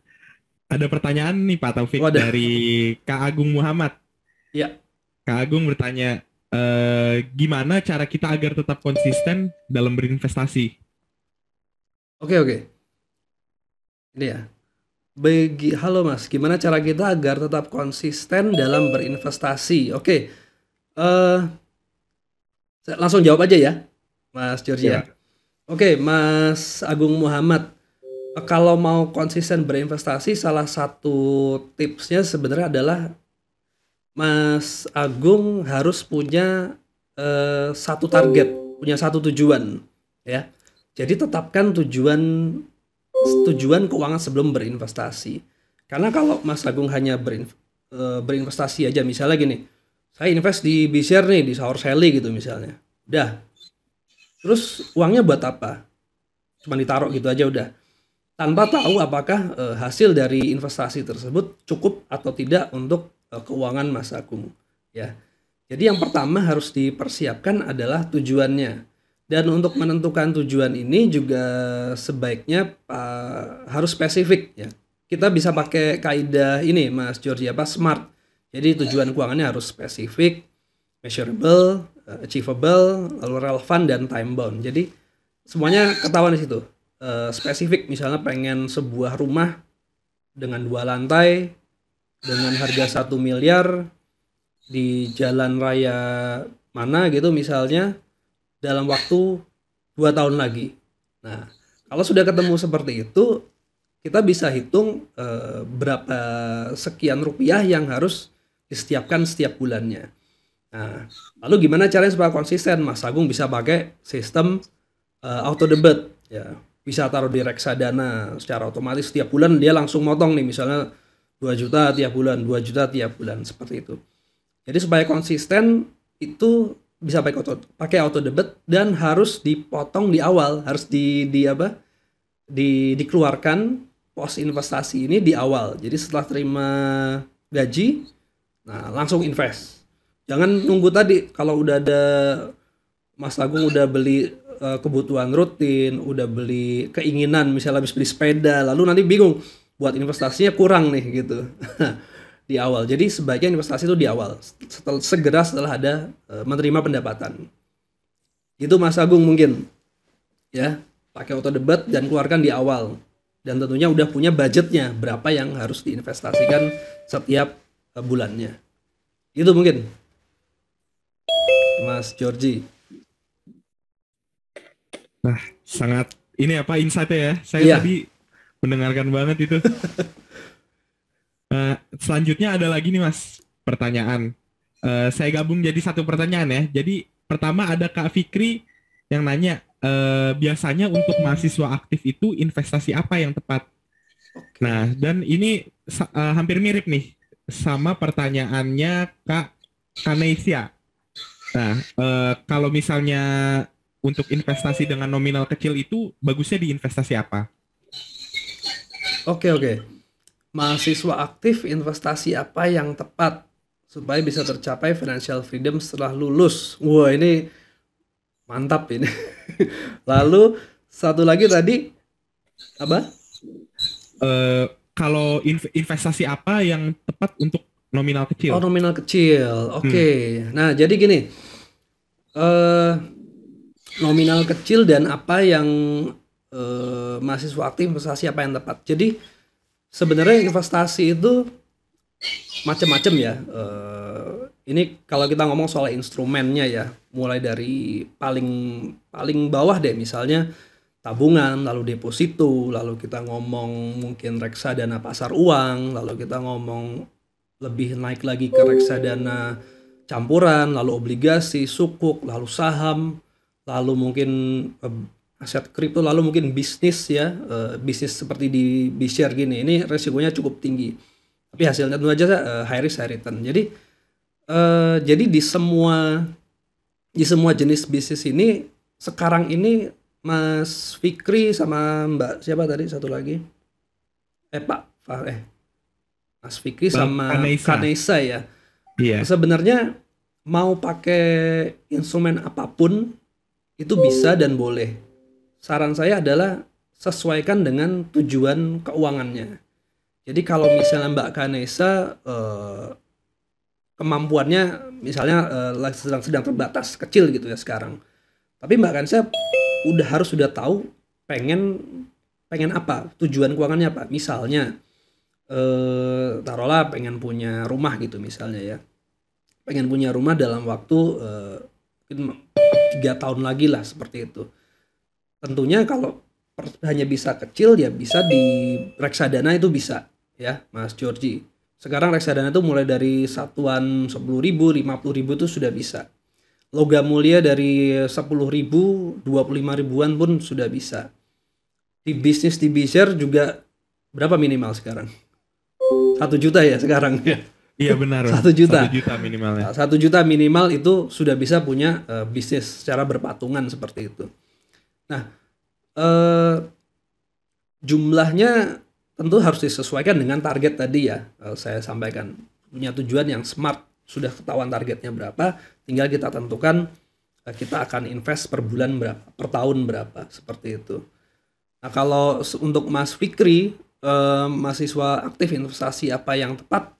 Speaker 2: ada pertanyaan nih Pak Taufik
Speaker 5: Wadah.
Speaker 2: dari Kak Agung Muhammad.
Speaker 5: ya,
Speaker 2: Kak Agung bertanya, gimana cara kita agar tetap konsisten dalam berinvestasi?
Speaker 5: oke. Ini ya. Halo Mas, gimana cara kita agar tetap konsisten dalam berinvestasi? Oke. Saya langsung jawab aja ya, Mas Georgie ya. Oke, Mas Agung Muhammad. Kalau mau konsisten berinvestasi, salah satu tipsnya sebenarnya adalah Mas Agung harus punya satu target, punya satu tujuan, ya. Jadi tetapkan tujuan keuangan sebelum berinvestasi. Karena kalau Mas Agung hanya berinvestasi aja, misalnya gini, saya invest di B-share nih, di Sahur Sally gitu misalnya. Udah. Terus uangnya buat apa? Cuma ditaruh gitu aja udah. Tanpa tahu apakah hasil dari investasi tersebut cukup atau tidak untuk keuangan Mas Agung. Ya. Jadi yang pertama harus dipersiapkan adalah tujuannya. Dan untuk menentukan tujuan ini juga sebaiknya harus spesifik ya. Kita bisa pakai kaidah ini Mas Georgie SMART. Jadi tujuan keuangannya harus spesifik, measurable, achievable, lalu relevan dan time bound. Jadi semuanya ketahuan di situ. Spesifik misalnya pengen sebuah rumah dengan 2 lantai dengan harga 1 miliar di jalan raya mana gitu misalnya dalam waktu 2 tahun lagi. Nah, kalau sudah ketemu seperti itu, kita bisa hitung berapa sekian rupiah yang harus disetiapkan setiap bulannya. Nah, lalu gimana caranya supaya konsisten? Mas Agung bisa pakai sistem auto debit, ya. Bisa taruh di reksadana secara otomatis setiap bulan dia langsung motong nih, misalnya 2 juta tiap bulan, 2 juta tiap bulan, seperti itu. Jadi supaya konsisten itu bisa pakai auto debit dan harus dipotong di awal, harus dikeluarkan pos investasi ini di awal. Jadi setelah terima gaji, nah langsung invest. Jangan nunggu tadi kalau udah ada Mas Agung udah beli kebutuhan rutin, udah beli keinginan, misalnya habis beli sepeda, lalu nanti bingung buat investasinya kurang nih gitu. Di awal. Jadi sebaiknya investasi itu di awal. Segera setelah ada menerima pendapatan. Itu Mas Agung mungkin ya, pakai auto debit dan keluarkan di awal. Dan tentunya udah punya budgetnya berapa yang harus diinvestasikan setiap bulannya. Itu mungkin Mas Georgie.
Speaker 2: Nah, sangat ini apa insight-nya ya. Saya tadi mendengarkan banget itu. Selanjutnya ada lagi nih Mas, pertanyaan. Saya gabung jadi satu pertanyaan ya. Jadi pertama ada Kak Fikri yang nanya, biasanya untuk mahasiswa aktif itu investasi apa yang tepat? Nah, dan ini hampir mirip nih sama pertanyaannya Kak Kanesia. Nah, kalau misalnya untuk investasi dengan nominal kecil itu bagusnya di investasi apa?
Speaker 5: Oke. Mahasiswa aktif investasi apa yang tepat supaya bisa tercapai financial freedom setelah lulus? Wah, ini mantap ini. Lalu satu lagi tadi apa?
Speaker 2: Kalau investasi apa yang tepat untuk nominal kecil?
Speaker 5: Oh, nominal kecil. Oke. Nah, jadi gini. Nominal kecil dan apa yang mahasiswa aktif investasi apa yang tepat. Jadi sebenarnya investasi itu macam-macam ya. Ini kalau kita ngomong soal instrumennya ya, mulai dari paling bawah deh, misalnya tabungan, lalu deposito, lalu kita ngomong mungkin reksadana pasar uang, lalu kita ngomong lebih naik lagi ke reksadana campuran, lalu obligasi, sukuk, lalu saham, lalu mungkin aset kripto, lalu mungkin bisnis ya, bisnis seperti di B-share gini, ini resikonya cukup tinggi. Tapi hasilnya tentu aja high risk high return. Jadi di semua jenis bisnis ini sekarang ini Mas Fikri sama Mbak siapa tadi satu lagi? Mas Fikri sama Kanesa ya.
Speaker 2: Iya.
Speaker 5: Sebenarnya mau pakai instrumen apapun itu bisa dan boleh. Saran saya adalah sesuaikan dengan tujuan keuangannya. Jadi kalau misalnya Mbak Kanesa kemampuannya misalnya sedang terbatas, kecil gitu ya sekarang. Tapi Mbak Kanesa sudah tahu pengen apa, tujuan keuangannya apa. Misalnya taruhlah pengen punya rumah gitu misalnya ya. Pengen punya rumah dalam waktu 3 tahun lagi lah, seperti itu. Tentunya kalau hanya bisa kecil ya bisa di reksadana, itu bisa ya Mas Georgie. Sekarang reksadana itu mulai dari satuan 10.000, 50.000 itu sudah bisa. Logam mulia dari 10.000, 25.000-an pun sudah bisa. Di bisnis di B-share juga berapa minimal sekarang? 1 juta ya sekarang ya.
Speaker 2: Iya benar.
Speaker 5: 1 juta.
Speaker 2: 1 juta minimalnya.
Speaker 5: 1 juta minimal itu sudah bisa punya bisnis secara berpatungan seperti itu. Nah, jumlahnya tentu harus disesuaikan dengan target tadi ya. Saya sampaikan punya tujuan yang smart, sudah ketahuan targetnya berapa, tinggal kita tentukan kita akan invest per bulan berapa, per tahun berapa, seperti itu. Nah, kalau untuk Mas Fikri, mahasiswa aktif investasi apa yang tepat?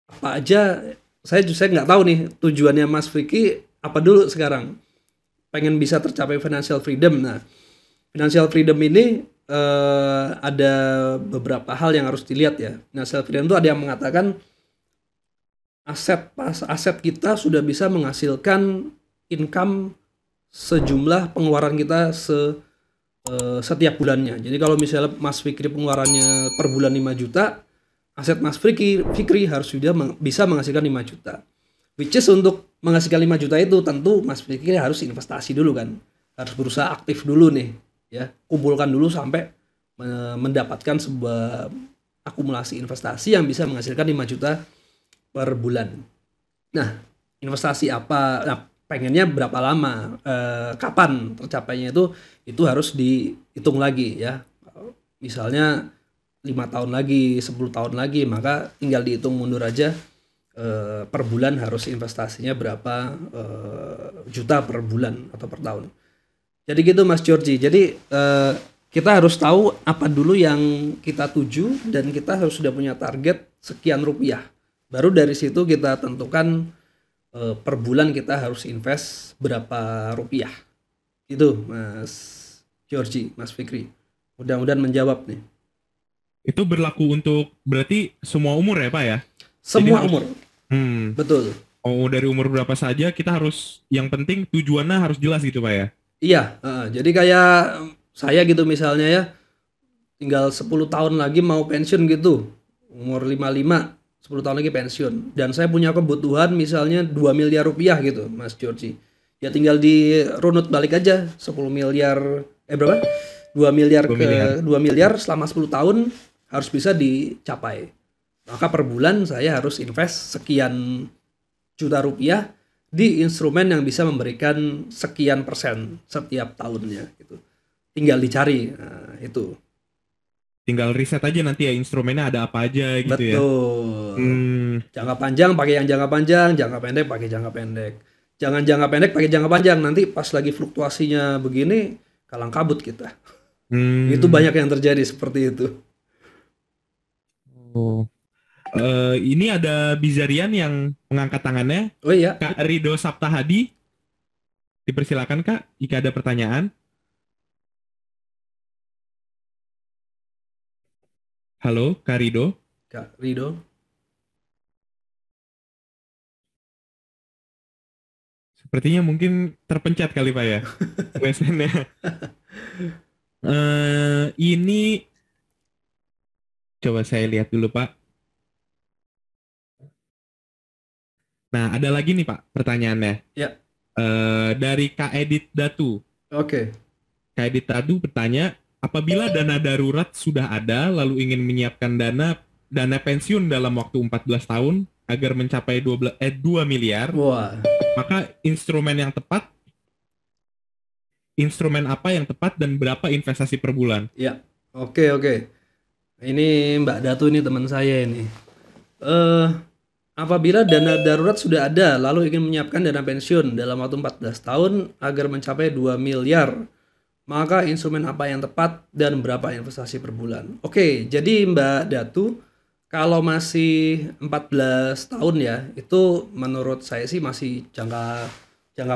Speaker 5: Apa aja, saya nggak tahu nih tujuannya Mas Fikri apa dulu sekarang. Pengen bisa tercapai financial freedom. Nah, financial freedom ini ada beberapa hal yang harus dilihat ya. Financial freedom itu ada yang mengatakan aset kita sudah bisa menghasilkan income sejumlah pengeluaran kita setiap bulannya. Jadi kalau misalnya Mas Fikri pengeluarannya per bulan 5 juta, aset Mas Fikri harus sudah bisa menghasilkan 5 juta. Which is untuk menghasilkan 5 juta itu tentu Mas Fikri harus investasi dulu kan. Harus berusaha aktif dulu nih, ya. Kumpulkan dulu sampai mendapatkan sebuah akumulasi investasi yang bisa menghasilkan 5 juta per bulan. Nah, investasi apa? Nah, pengennya berapa lama? Kapan tercapainya itu harus dihitung lagi ya. Misalnya 5 tahun lagi, 10 tahun lagi, maka tinggal dihitung mundur aja per bulan harus investasinya berapa juta per bulan atau per tahun. Jadi gitu Mas Georgie. Jadi kita harus tahu apa dulu yang kita tuju dan kita harus sudah punya target sekian rupiah. Baru dari situ kita tentukan per bulan kita harus invest berapa rupiah. Itu Mas Georgie, Mas Fikri. Mudah-mudahan menjawab nih.
Speaker 2: Itu berlaku untuk berarti semua umur ya Pak ya?
Speaker 5: Semua
Speaker 2: Jadi
Speaker 5: umur. Betul.
Speaker 2: Oh, dari umur berapa saja kita harus, yang penting tujuannya harus jelas gitu Pak ya?
Speaker 5: Iya, jadi kayak saya gitu misalnya ya, tinggal 10 tahun lagi mau pensiun gitu, umur 55, 10 tahun lagi pensiun. Dan saya punya kebutuhan misalnya 2 miliar rupiah gitu, Mas Georgie. Ya tinggal dirunut balik aja, 10 miliar, berapa? 2 miliar ke 2 miliar selama 10 tahun harus bisa dicapai. Maka per bulan saya harus invest sekian juta rupiah di instrumen yang bisa memberikan sekian persen setiap tahunnya gitu. Tinggal dicari, nah, itu.
Speaker 2: Tinggal riset aja nanti ya instrumennya ada apa aja gitu.
Speaker 5: Betul.
Speaker 2: Ya.
Speaker 5: Jangka panjang pakai yang jangka panjang, jangka pendek pakai jangka pendek. Jangan jangka pendek pakai jangka panjang, nanti pas lagi fluktuasinya begini kalang kabut kita. Itu banyak yang terjadi seperti itu.
Speaker 2: Oh. Ini ada Bizarian yang mengangkat tangannya.
Speaker 5: Oh iya.
Speaker 2: Kak Rido Saptahadi, dipersilakan Kak jika ada pertanyaan. Halo Kak Rido.
Speaker 5: Kak Rido.
Speaker 2: Sepertinya mungkin terpencet kali Pak ya. WSN-nya. Ini coba saya lihat dulu Pak. Nah, ada lagi nih Pak pertanyaannya.
Speaker 5: Ya.
Speaker 2: Dari Kak Edit Datu.
Speaker 5: Oke.
Speaker 2: Kak Edit Datu bertanya, apabila dana darurat sudah ada lalu ingin menyiapkan dana pensiun dalam waktu 14 tahun agar mencapai 2 miliar,
Speaker 5: Wah.
Speaker 2: maka instrumen apa yang tepat dan berapa investasi per bulan?
Speaker 5: Ya. Oke. Ini Mbak Datu ini teman saya ini. Apabila dana darurat sudah ada, lalu ingin menyiapkan dana pensiun dalam waktu 14 tahun agar mencapai 2 miliar, maka instrumen apa yang tepat dan berapa investasi per bulan? Oke, jadi Mbak Datu, kalau masih 14 tahun ya, itu menurut saya sih masih jangka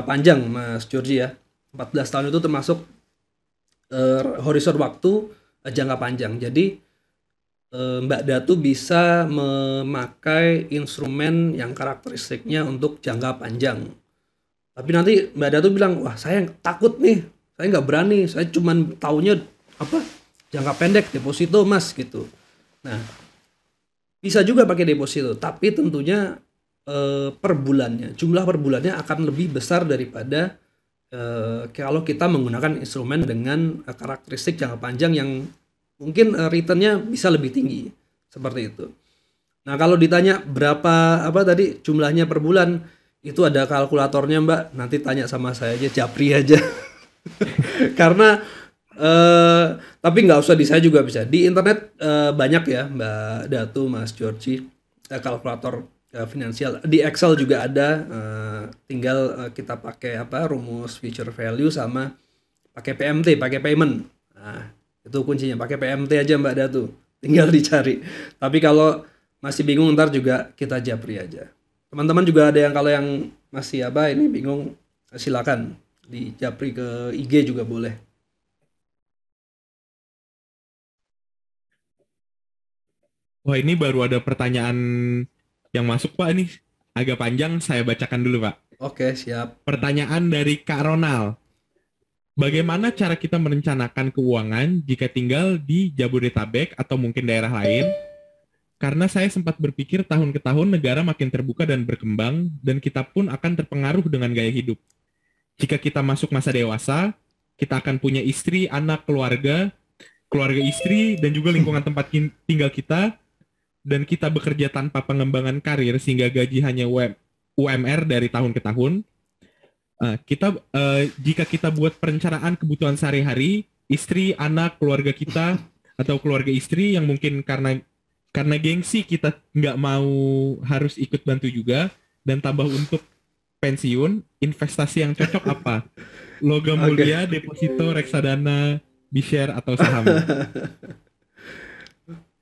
Speaker 5: panjang Mas Georgie ya. 14 tahun itu termasuk horizon waktu jangka panjang. Jadi Mbak Datu bisa memakai instrumen yang karakteristiknya untuk jangka panjang. Tapi nanti Mbak Datu bilang, wah saya takut nih, saya nggak berani, saya cuman taunya jangka pendek, deposito Mas gitu. Nah, bisa juga pakai deposito, tapi tentunya per bulannya, jumlah per bulannya akan lebih besar daripada kalau kita menggunakan instrumen dengan karakteristik jangka panjang yang mungkin returnnya bisa lebih tinggi seperti itu. Nah kalau ditanya berapa tadi jumlahnya per bulan, itu ada kalkulatornya Mbak. Nanti tanya sama saya aja, japri aja. Karena tapi nggak usah di saya juga bisa. Di internet banyak ya Mbak Datu, Mas Georgie, kalkulator finansial. Di Excel juga ada. Tinggal kita pakai rumus future value sama pakai PMT, pakai payment. Nah, itu kuncinya, pakai PMT aja Mbak Datu, tinggal dicari. Tapi kalau masih bingung ntar juga kita japri aja. Teman-teman juga ada yang kalau yang masih ini bingung, silakan di japri ke IG juga boleh.
Speaker 2: Wah ini baru ada pertanyaan yang masuk Pak, ini agak panjang, saya bacakan dulu Pak.
Speaker 5: Oke siap.
Speaker 2: Pertanyaan dari Kak Ronald. bagaimana cara kita merencanakan keuangan jika tinggal di Jabodetabek atau mungkin daerah lain? Karena saya sempat berpikir tahun ke tahun negara makin terbuka dan berkembang, dan kita pun akan terpengaruh dengan gaya hidup. Jika kita masuk masa dewasa, kita akan punya istri, anak, keluarga istri, dan juga lingkungan tempat tinggal kita, dan kita bekerja tanpa pengembangan karir sehingga gaji hanya UMR dari tahun ke tahun. Jika kita buat perencanaan kebutuhan sehari-hari, istri, anak, keluarga kita, atau keluarga istri yang mungkin karena gengsi kita nggak mau harus ikut bantu juga, dan tambah untuk pensiun, investasi yang cocok apa? Logam mulia, deposito, reksadana, B-share, atau saham?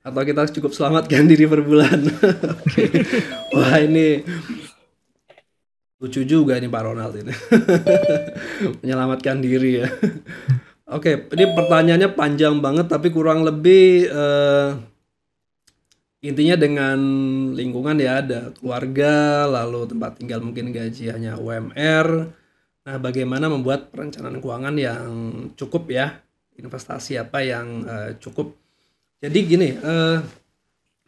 Speaker 5: Atau kita cukup selamatkan diri per bulan. Oke. Wah, ini lucu juga nih Pak Ronald ini. Menyelamatkan diri ya. Oke, ini pertanyaannya panjang banget tapi kurang lebih intinya dengan lingkungan ya, ada keluarga, lalu tempat tinggal mungkin gaji hanya UMR. Nah, bagaimana membuat perencanaan keuangan yang cukup ya, investasi apa yang cukup. Jadi gini,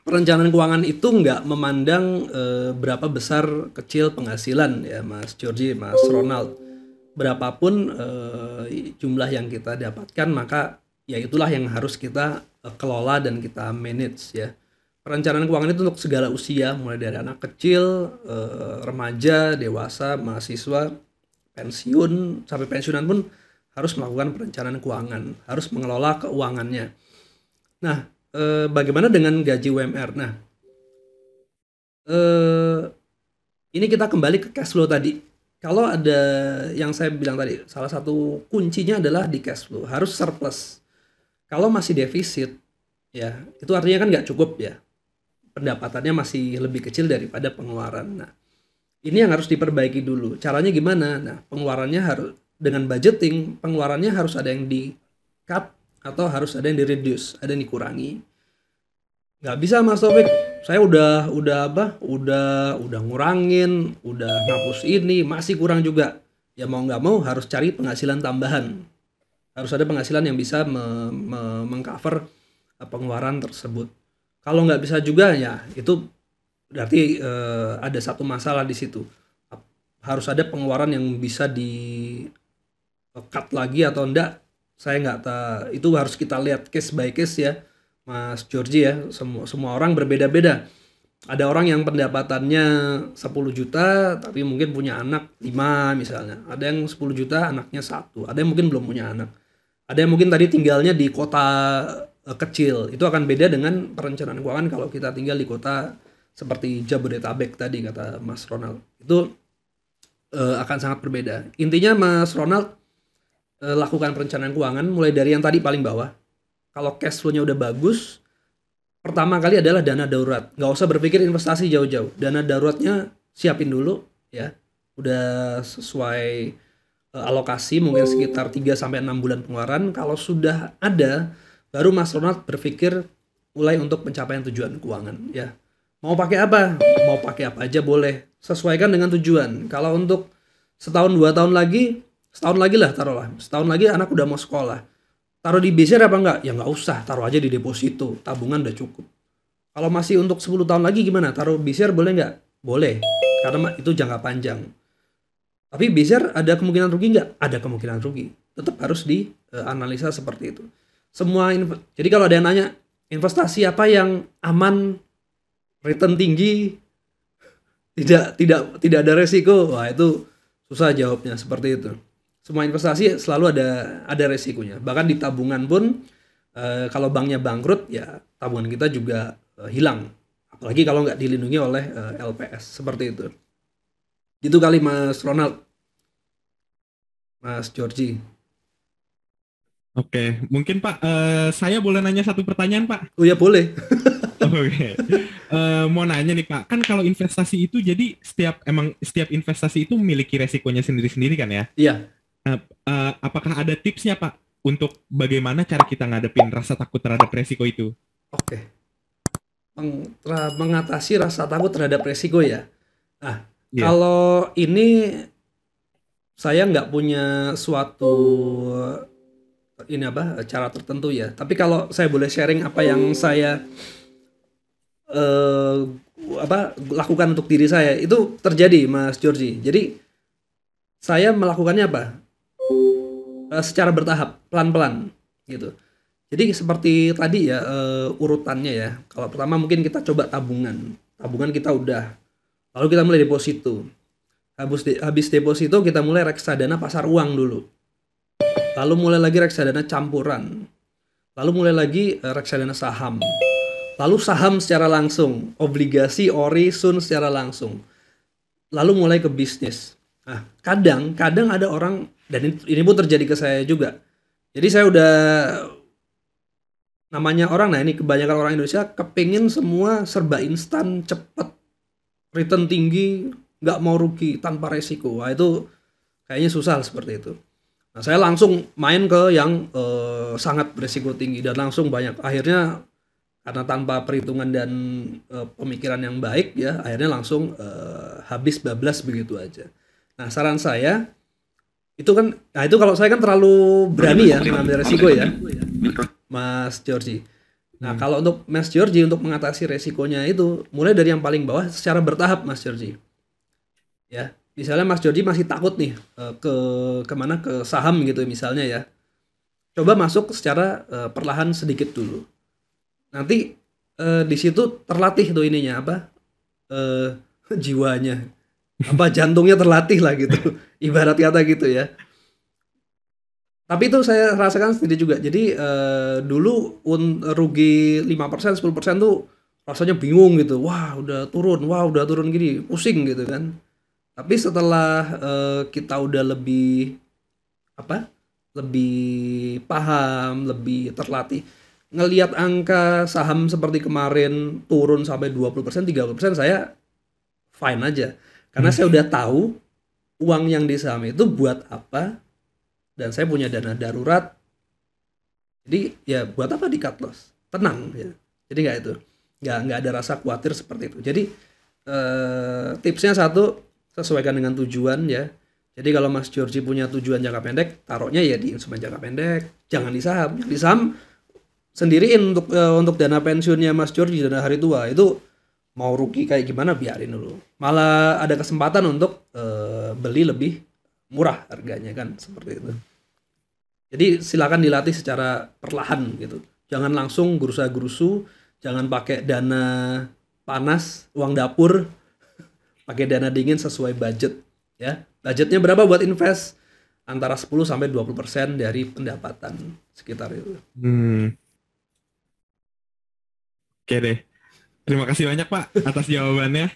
Speaker 5: perencanaan keuangan itu nggak memandang berapa besar kecil penghasilan ya Mas Georgie, Mas Ronald. Berapapun jumlah yang kita dapatkan, maka ya itulah yang harus kita kelola dan kita manage ya. Perencanaan keuangan itu untuk segala usia, mulai dari anak kecil, remaja, dewasa, mahasiswa, pensiun, sampai pensiunan pun harus melakukan perencanaan keuangan, harus mengelola keuangannya. Nah, bagaimana dengan gaji UMR? Nah, ini kita kembali ke cash flow tadi. Kalau ada yang saya bilang tadi, salah satu kuncinya adalah di cash flow, harus surplus. Kalau masih defisit, ya itu artinya kan nggak cukup ya. Pendapatannya masih lebih kecil daripada pengeluaran. Nah, ini yang harus diperbaiki dulu. Caranya gimana? Nah, pengeluarannya harus dengan budgeting, pengeluarannya harus ada yang di cut atau harus ada yang di reduce, ada yang dikurangi. Nggak bisa Mas Taufik, saya udah ngurangin, udah ngapus ini, masih kurang juga. Ya mau nggak mau harus cari penghasilan tambahan. Harus ada penghasilan yang bisa mengcover pengeluaran tersebut. Kalau nggak bisa juga ya itu berarti ada satu masalah di situ. Harus ada pengeluaran yang bisa di cut lagi atau enggak. Saya nggak tahu. Itu harus kita lihat case by case ya, Mas Georgie ya. Semua orang berbeda-beda. Ada orang yang pendapatannya 10 juta tapi mungkin punya anak 5 misalnya. Ada yang 10 juta anaknya 1. Ada yang mungkin belum punya anak. Ada yang mungkin tadi tinggalnya di kota kecil. Itu akan beda dengan perencanaan keuangan kalau kita tinggal di kota seperti Jabodetabek tadi kata Mas Ronald. Itu akan sangat berbeda. Intinya Mas Ronald lakukan perencanaan keuangan mulai dari yang tadi paling bawah. Kalau cash flow-nya udah bagus, pertama kali adalah dana darurat. Nggak usah berpikir investasi jauh-jauh. Dana daruratnya siapin dulu ya. Udah sesuai alokasi mungkin sekitar 3-6 bulan pengeluaran. Kalau sudah ada, baru Mas Ronald berpikir mulai untuk pencapaian tujuan keuangan ya. Mau pakai apa? Mau pakai apa aja boleh. Sesuaikan dengan tujuan. Kalau untuk setahun 2 tahun lagi, setahun lagi lah taruhlah. Setahun lagi anak udah mau sekolah. Taruh di BCR apa enggak? Ya enggak usah, taruh aja di deposito. Tabungan udah cukup. Kalau masih untuk 10 tahun lagi gimana? Taruh BCR boleh enggak? Boleh. Karena itu jangka panjang. Tapi BCR ada kemungkinan rugi enggak? Ada kemungkinan rugi. Tetap harus dianalisa seperti itu. Jadi kalau ada yang nanya, investasi apa yang aman, return tinggi, tidak ada resiko, wah itu susah jawabnya seperti itu. Semua investasi selalu ada resikonya. Bahkan di tabungan pun kalau banknya bangkrut ya tabungan kita juga hilang. Apalagi kalau nggak dilindungi oleh LPS seperti itu. Itu kali Mas Ronald, Mas Georgie.
Speaker 2: Oke, mungkin Pak, saya boleh nanya satu pertanyaan Pak?
Speaker 5: Oh ya boleh.
Speaker 2: Oke. Mau nanya nih Pak, kan kalau investasi itu jadi setiap investasi itu memiliki resikonya sendiri-sendiri kan ya?
Speaker 5: Iya.
Speaker 2: Apakah ada tipsnya Pak untuk bagaimana cara kita ngadepin rasa takut terhadap resiko itu?
Speaker 5: Oke. Mengatasi rasa takut terhadap resiko ya. Nah, kalau ini saya nggak punya suatu ini apa cara tertentu ya. Tapi kalau saya boleh sharing apa yang saya eh, lakukan untuk diri saya itu terjadi, Mas Georgie. Jadi saya melakukannya apa? Secara bertahap, pelan-pelan gitu. Jadi seperti tadi ya urutannya ya. Kalau pertama mungkin kita coba tabungan. Tabungan kita udah. Lalu kita mulai deposito. Habis deposito kita mulai reksadana pasar uang dulu. Lalu mulai lagi reksadana campuran. Lalu mulai lagi reksadana saham. Lalu saham secara langsung, obligasi, ori, sun secara langsung. Lalu mulai ke bisnis. Nah, kadang ada orang, dan ini pun terjadi ke saya juga. Jadi saya udah, namanya orang, nah ini kebanyakan orang Indonesia kepingin semua serba instan, cepet, return tinggi, nggak mau rugi tanpa resiko. Wah itu kayaknya susah seperti itu. Nah saya langsung main ke yang sangat beresiko tinggi dan langsung banyak. Akhirnya karena tanpa perhitungan dan pemikiran yang baik ya, akhirnya langsung habis bablas begitu aja. Nah saran saya itu kan, nah itu kalau saya kan terlalu berani ya mengambil resiko ya, Mas Georgie. Nah kalau untuk Mas Georgie untuk mengatasi resikonya itu mulai dari yang paling bawah secara bertahap, Mas Georgie. Ya, misalnya Mas Georgie masih takut nih kemana ke saham gitu misalnya ya. Coba masuk secara perlahan sedikit dulu. Nanti di situ terlatih tuh ininya apa jiwanya. Apa jantungnya terlatih lah gitu, ibarat kata gitu ya. Tapi itu saya rasakan sendiri juga. Jadi dulu rugi 5%, 10% tuh rasanya bingung gitu. Wah udah turun gini, pusing gitu kan. Tapi setelah kita udah lebih paham, lebih terlatih, ngelihat angka saham seperti kemarin turun sampai 20%, 30%, saya fine aja. Karena saya udah tahu uang yang di saham itu buat apa, dan saya punya dana darurat. Jadi ya buat apa di cut loss? Tenang ya. Jadi nggak ada rasa khawatir seperti itu. Jadi tipsnya satu, sesuaikan dengan tujuan ya. Jadi kalau Mas Georgie punya tujuan jangka pendek, taruhnya ya di instrumen jangka pendek, jangan di saham. Yang di saham sendiriin untuk dana pensiunnya Mas Georgie, dana hari tua itu. Mau rugi kayak gimana biarin dulu. Malah ada kesempatan untuk beli lebih murah harganya kan, seperti itu. Jadi silakan dilatih secara perlahan gitu. Jangan langsung gerusa-gerusu, jangan pakai dana panas, uang dapur, pakai dana dingin sesuai budget ya. Budgetnya berapa buat invest? Antara 10 sampai 20% dari pendapatan sekitar itu.
Speaker 2: Oke deh. Terima kasih banyak Pak atas jawabannya.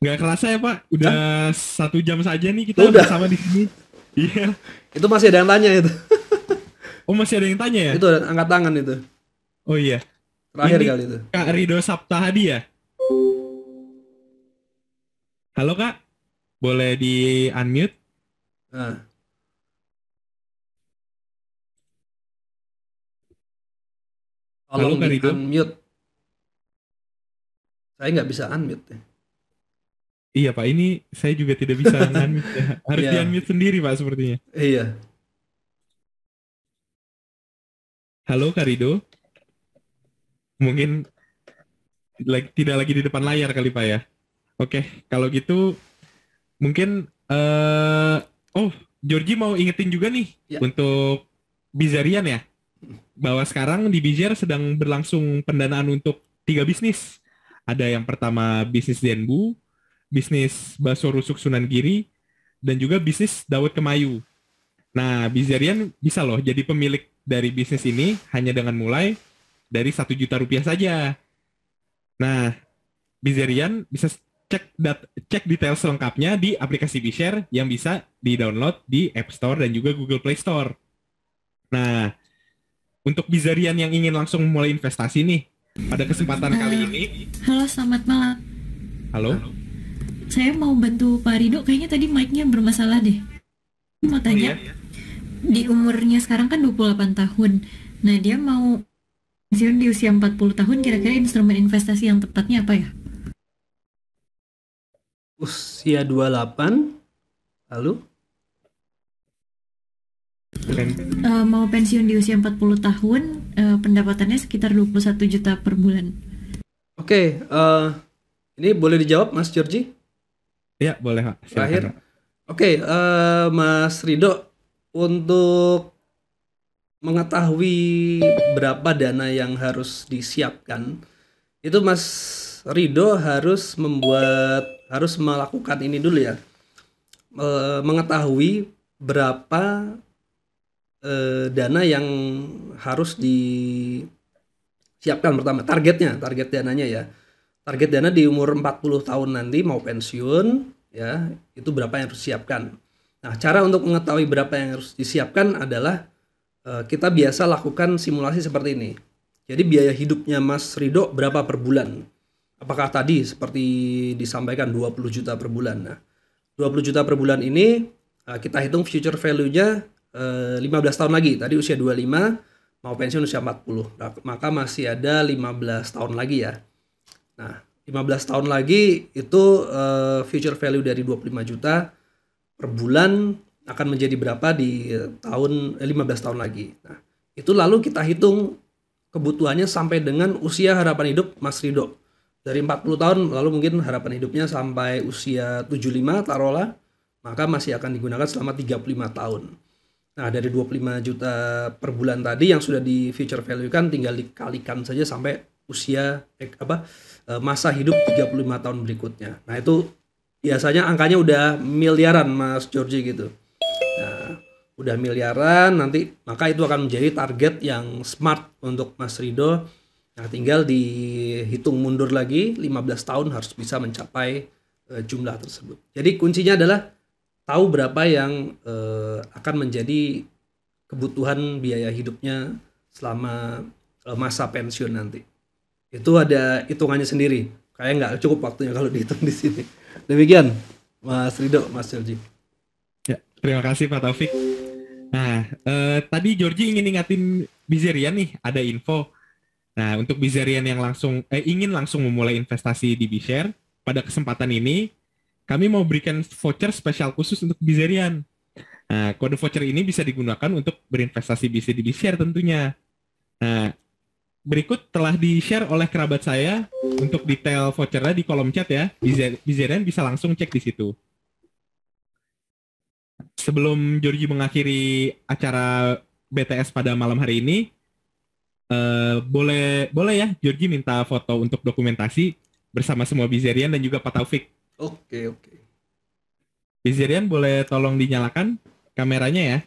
Speaker 2: Nggak kerasa ya Pak, udah 1 jam saja nih kita bersama di sini. Iya.
Speaker 5: Itu masih ada yang tanya itu.
Speaker 2: Oh masih ada yang tanya ya?
Speaker 5: Itu angkat tangan itu.
Speaker 2: Oh iya.
Speaker 5: Terakhir
Speaker 2: ini
Speaker 5: kali itu.
Speaker 2: Kak Rido Sapta Hadi ya? Halo Kak, boleh di unmute?
Speaker 5: Nah. Tolong di unmute. Saya nggak bisa unmute.
Speaker 2: Iya Pak, ini saya juga tidak bisa unmute ya. Harus di unmute sendiri Pak sepertinya.
Speaker 5: Iya.
Speaker 2: Halo Kak Rido. Mungkin tidak lagi di depan layar kali Pak ya. Oke, kalau gitu mungkin Georgie mau ingetin juga nih untuk Bizarian ya. Bahwa sekarang di Bizer sedang berlangsung pendanaan untuk 3 bisnis. Ada yang pertama bisnis Denbu, bisnis bakso rusuk Sunan Giri, dan juga bisnis Dawet Kemayu. Nah, Bizarian bisa loh jadi pemilik dari bisnis ini hanya dengan mulai dari 1 juta rupiah saja. Nah, Bizarian bisa cek detail selengkapnya di aplikasi Bizshare yang bisa di-download di App Store dan juga Google Play Store. Nah, untuk Bizarian yang ingin langsung mulai investasi nih, pada kesempatan kali ini.
Speaker 6: Halo, selamat malam.
Speaker 2: Halo.
Speaker 6: Saya mau bantu Pak Rido, kayaknya tadi mic-nya bermasalah deh. Mau tanya, di umurnya sekarang kan 28 tahun. Nah, dia mau pensiun di usia 40 tahun, kira-kira instrumen investasi yang tepatnya apa ya?
Speaker 5: Usia 28, Lalu?
Speaker 6: Mau pensiun di usia 40 tahun, pendapatannya sekitar 21 juta per bulan.
Speaker 5: Oke, ini boleh dijawab Mas Georgie?
Speaker 2: Ya, boleh Pak. Silakan,
Speaker 5: Terakhir.
Speaker 2: Pak.
Speaker 5: Oke, Mas Rido, untuk mengetahui berapa dana yang harus disiapkan, itu Mas Rido harus melakukan ini dulu ya, mengetahui berapa dana yang harus disiapkan pertama, target dananya ya. Target dana di umur 40 tahun nanti mau pensiun ya, itu berapa yang harus disiapkan. Nah, cara untuk mengetahui berapa yang harus disiapkan adalah kita biasa lakukan simulasi seperti ini. Jadi biaya hidupnya Mas Rido berapa per bulan? Apakah tadi seperti disampaikan 20 juta per bulan? Nah, 20 juta per bulan ini kita hitung future value-nya 15 tahun lagi. Tadi usia 25, mau pensiun usia 40. Maka masih ada 15 tahun lagi ya. Nah, 15 tahun lagi itu future value dari 25 juta per bulan akan menjadi berapa di 15 tahun lagi. Nah, itu lalu kita hitung kebutuhannya sampai dengan usia harapan hidup Mas Rido. Dari 40 tahun lalu mungkin harapan hidupnya sampai usia 75 taruhlah, maka masih akan digunakan selama 35 tahun. Nah, dari 25 juta per bulan tadi yang sudah di future value kan tinggal dikalikan saja sampai usia masa hidup 35 tahun berikutnya. Nah, itu biasanya angkanya udah miliaran Mas Georgie gitu. Nah, udah miliaran nanti, maka itu akan menjadi target yang smart untuk Mas Rido. Nah, tinggal dihitung mundur lagi 15 tahun harus bisa mencapai jumlah tersebut. Jadi kuncinya adalah tahu berapa yang akan menjadi kebutuhan biaya hidupnya selama masa pensiun nanti. Itu ada hitungannya sendiri. Kayak nggak cukup waktunya kalau dihitung di sini. Demikian Mas Rido, Mas Georgie.
Speaker 2: Ya, terima kasih Pak Taufik. Nah, tadi Georgie ingin ingatin Bizerian nih, ada info. Nah, untuk Bizerian yang ingin langsung memulai investasi di BShare, pada kesempatan ini kami mau berikan voucher spesial khusus untuk Bizerian. Nah, kode voucher ini bisa digunakan untuk berinvestasi di BShare tentunya. Nah, berikut telah di-share oleh kerabat saya untuk detail vouchernya di kolom chat ya. Bizerian bisa langsung cek di situ. Sebelum Georgie mengakhiri acara BTS pada malam hari ini, boleh ya Georgie minta foto untuk dokumentasi bersama semua Bizerian dan juga Pak Taufik.
Speaker 5: Oke.
Speaker 2: Bizerian boleh tolong dinyalakan kameranya ya.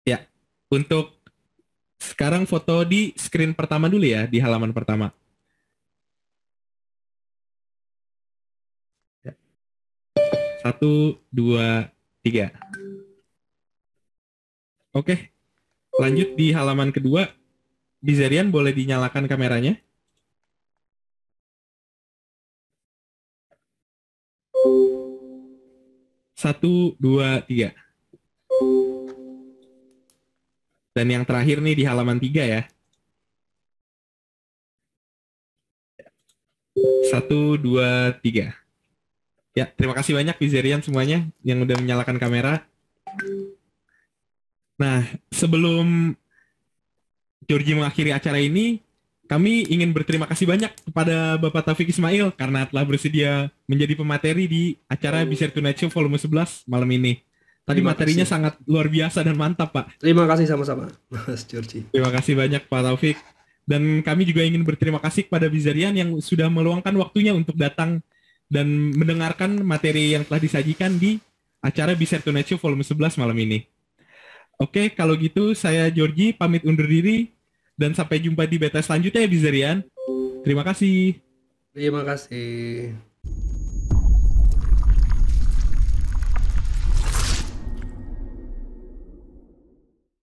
Speaker 2: Ya, untuk sekarang foto di screen pertama dulu ya, di halaman pertama. Ya. 1, 2, 3. Oke, lanjut di halaman kedua. Bizerian boleh dinyalakan kameranya. Satu, dua, tiga. Dan yang terakhir nih di halaman 3 ya. 1, 2, 3. Ya, terima kasih banyak Bizerian semuanya yang udah menyalakan kamera. Nah, sebelum Georgie mengakhiri acara ini, kami ingin berterima kasih banyak kepada Bapak Taufik Ismail karena telah bersedia menjadi pemateri di acara BShare Tonight Show volume 11 malam ini. Tadi materinya sangat luar biasa dan mantap, Pak.
Speaker 5: Terima kasih sama-sama, Mas Georgie.
Speaker 2: Terima kasih banyak, Pak Taufik. Dan kami juga ingin berterima kasih kepada Bizerian yang sudah meluangkan waktunya untuk datang dan mendengarkan materi yang telah disajikan di acara BShare Tonight Show volume 11 malam ini. Oke, kalau gitu saya Georgie pamit undur diri dan sampai jumpa di BTS selanjutnya ya Bizerian. Terima kasih.
Speaker 5: Terima kasih.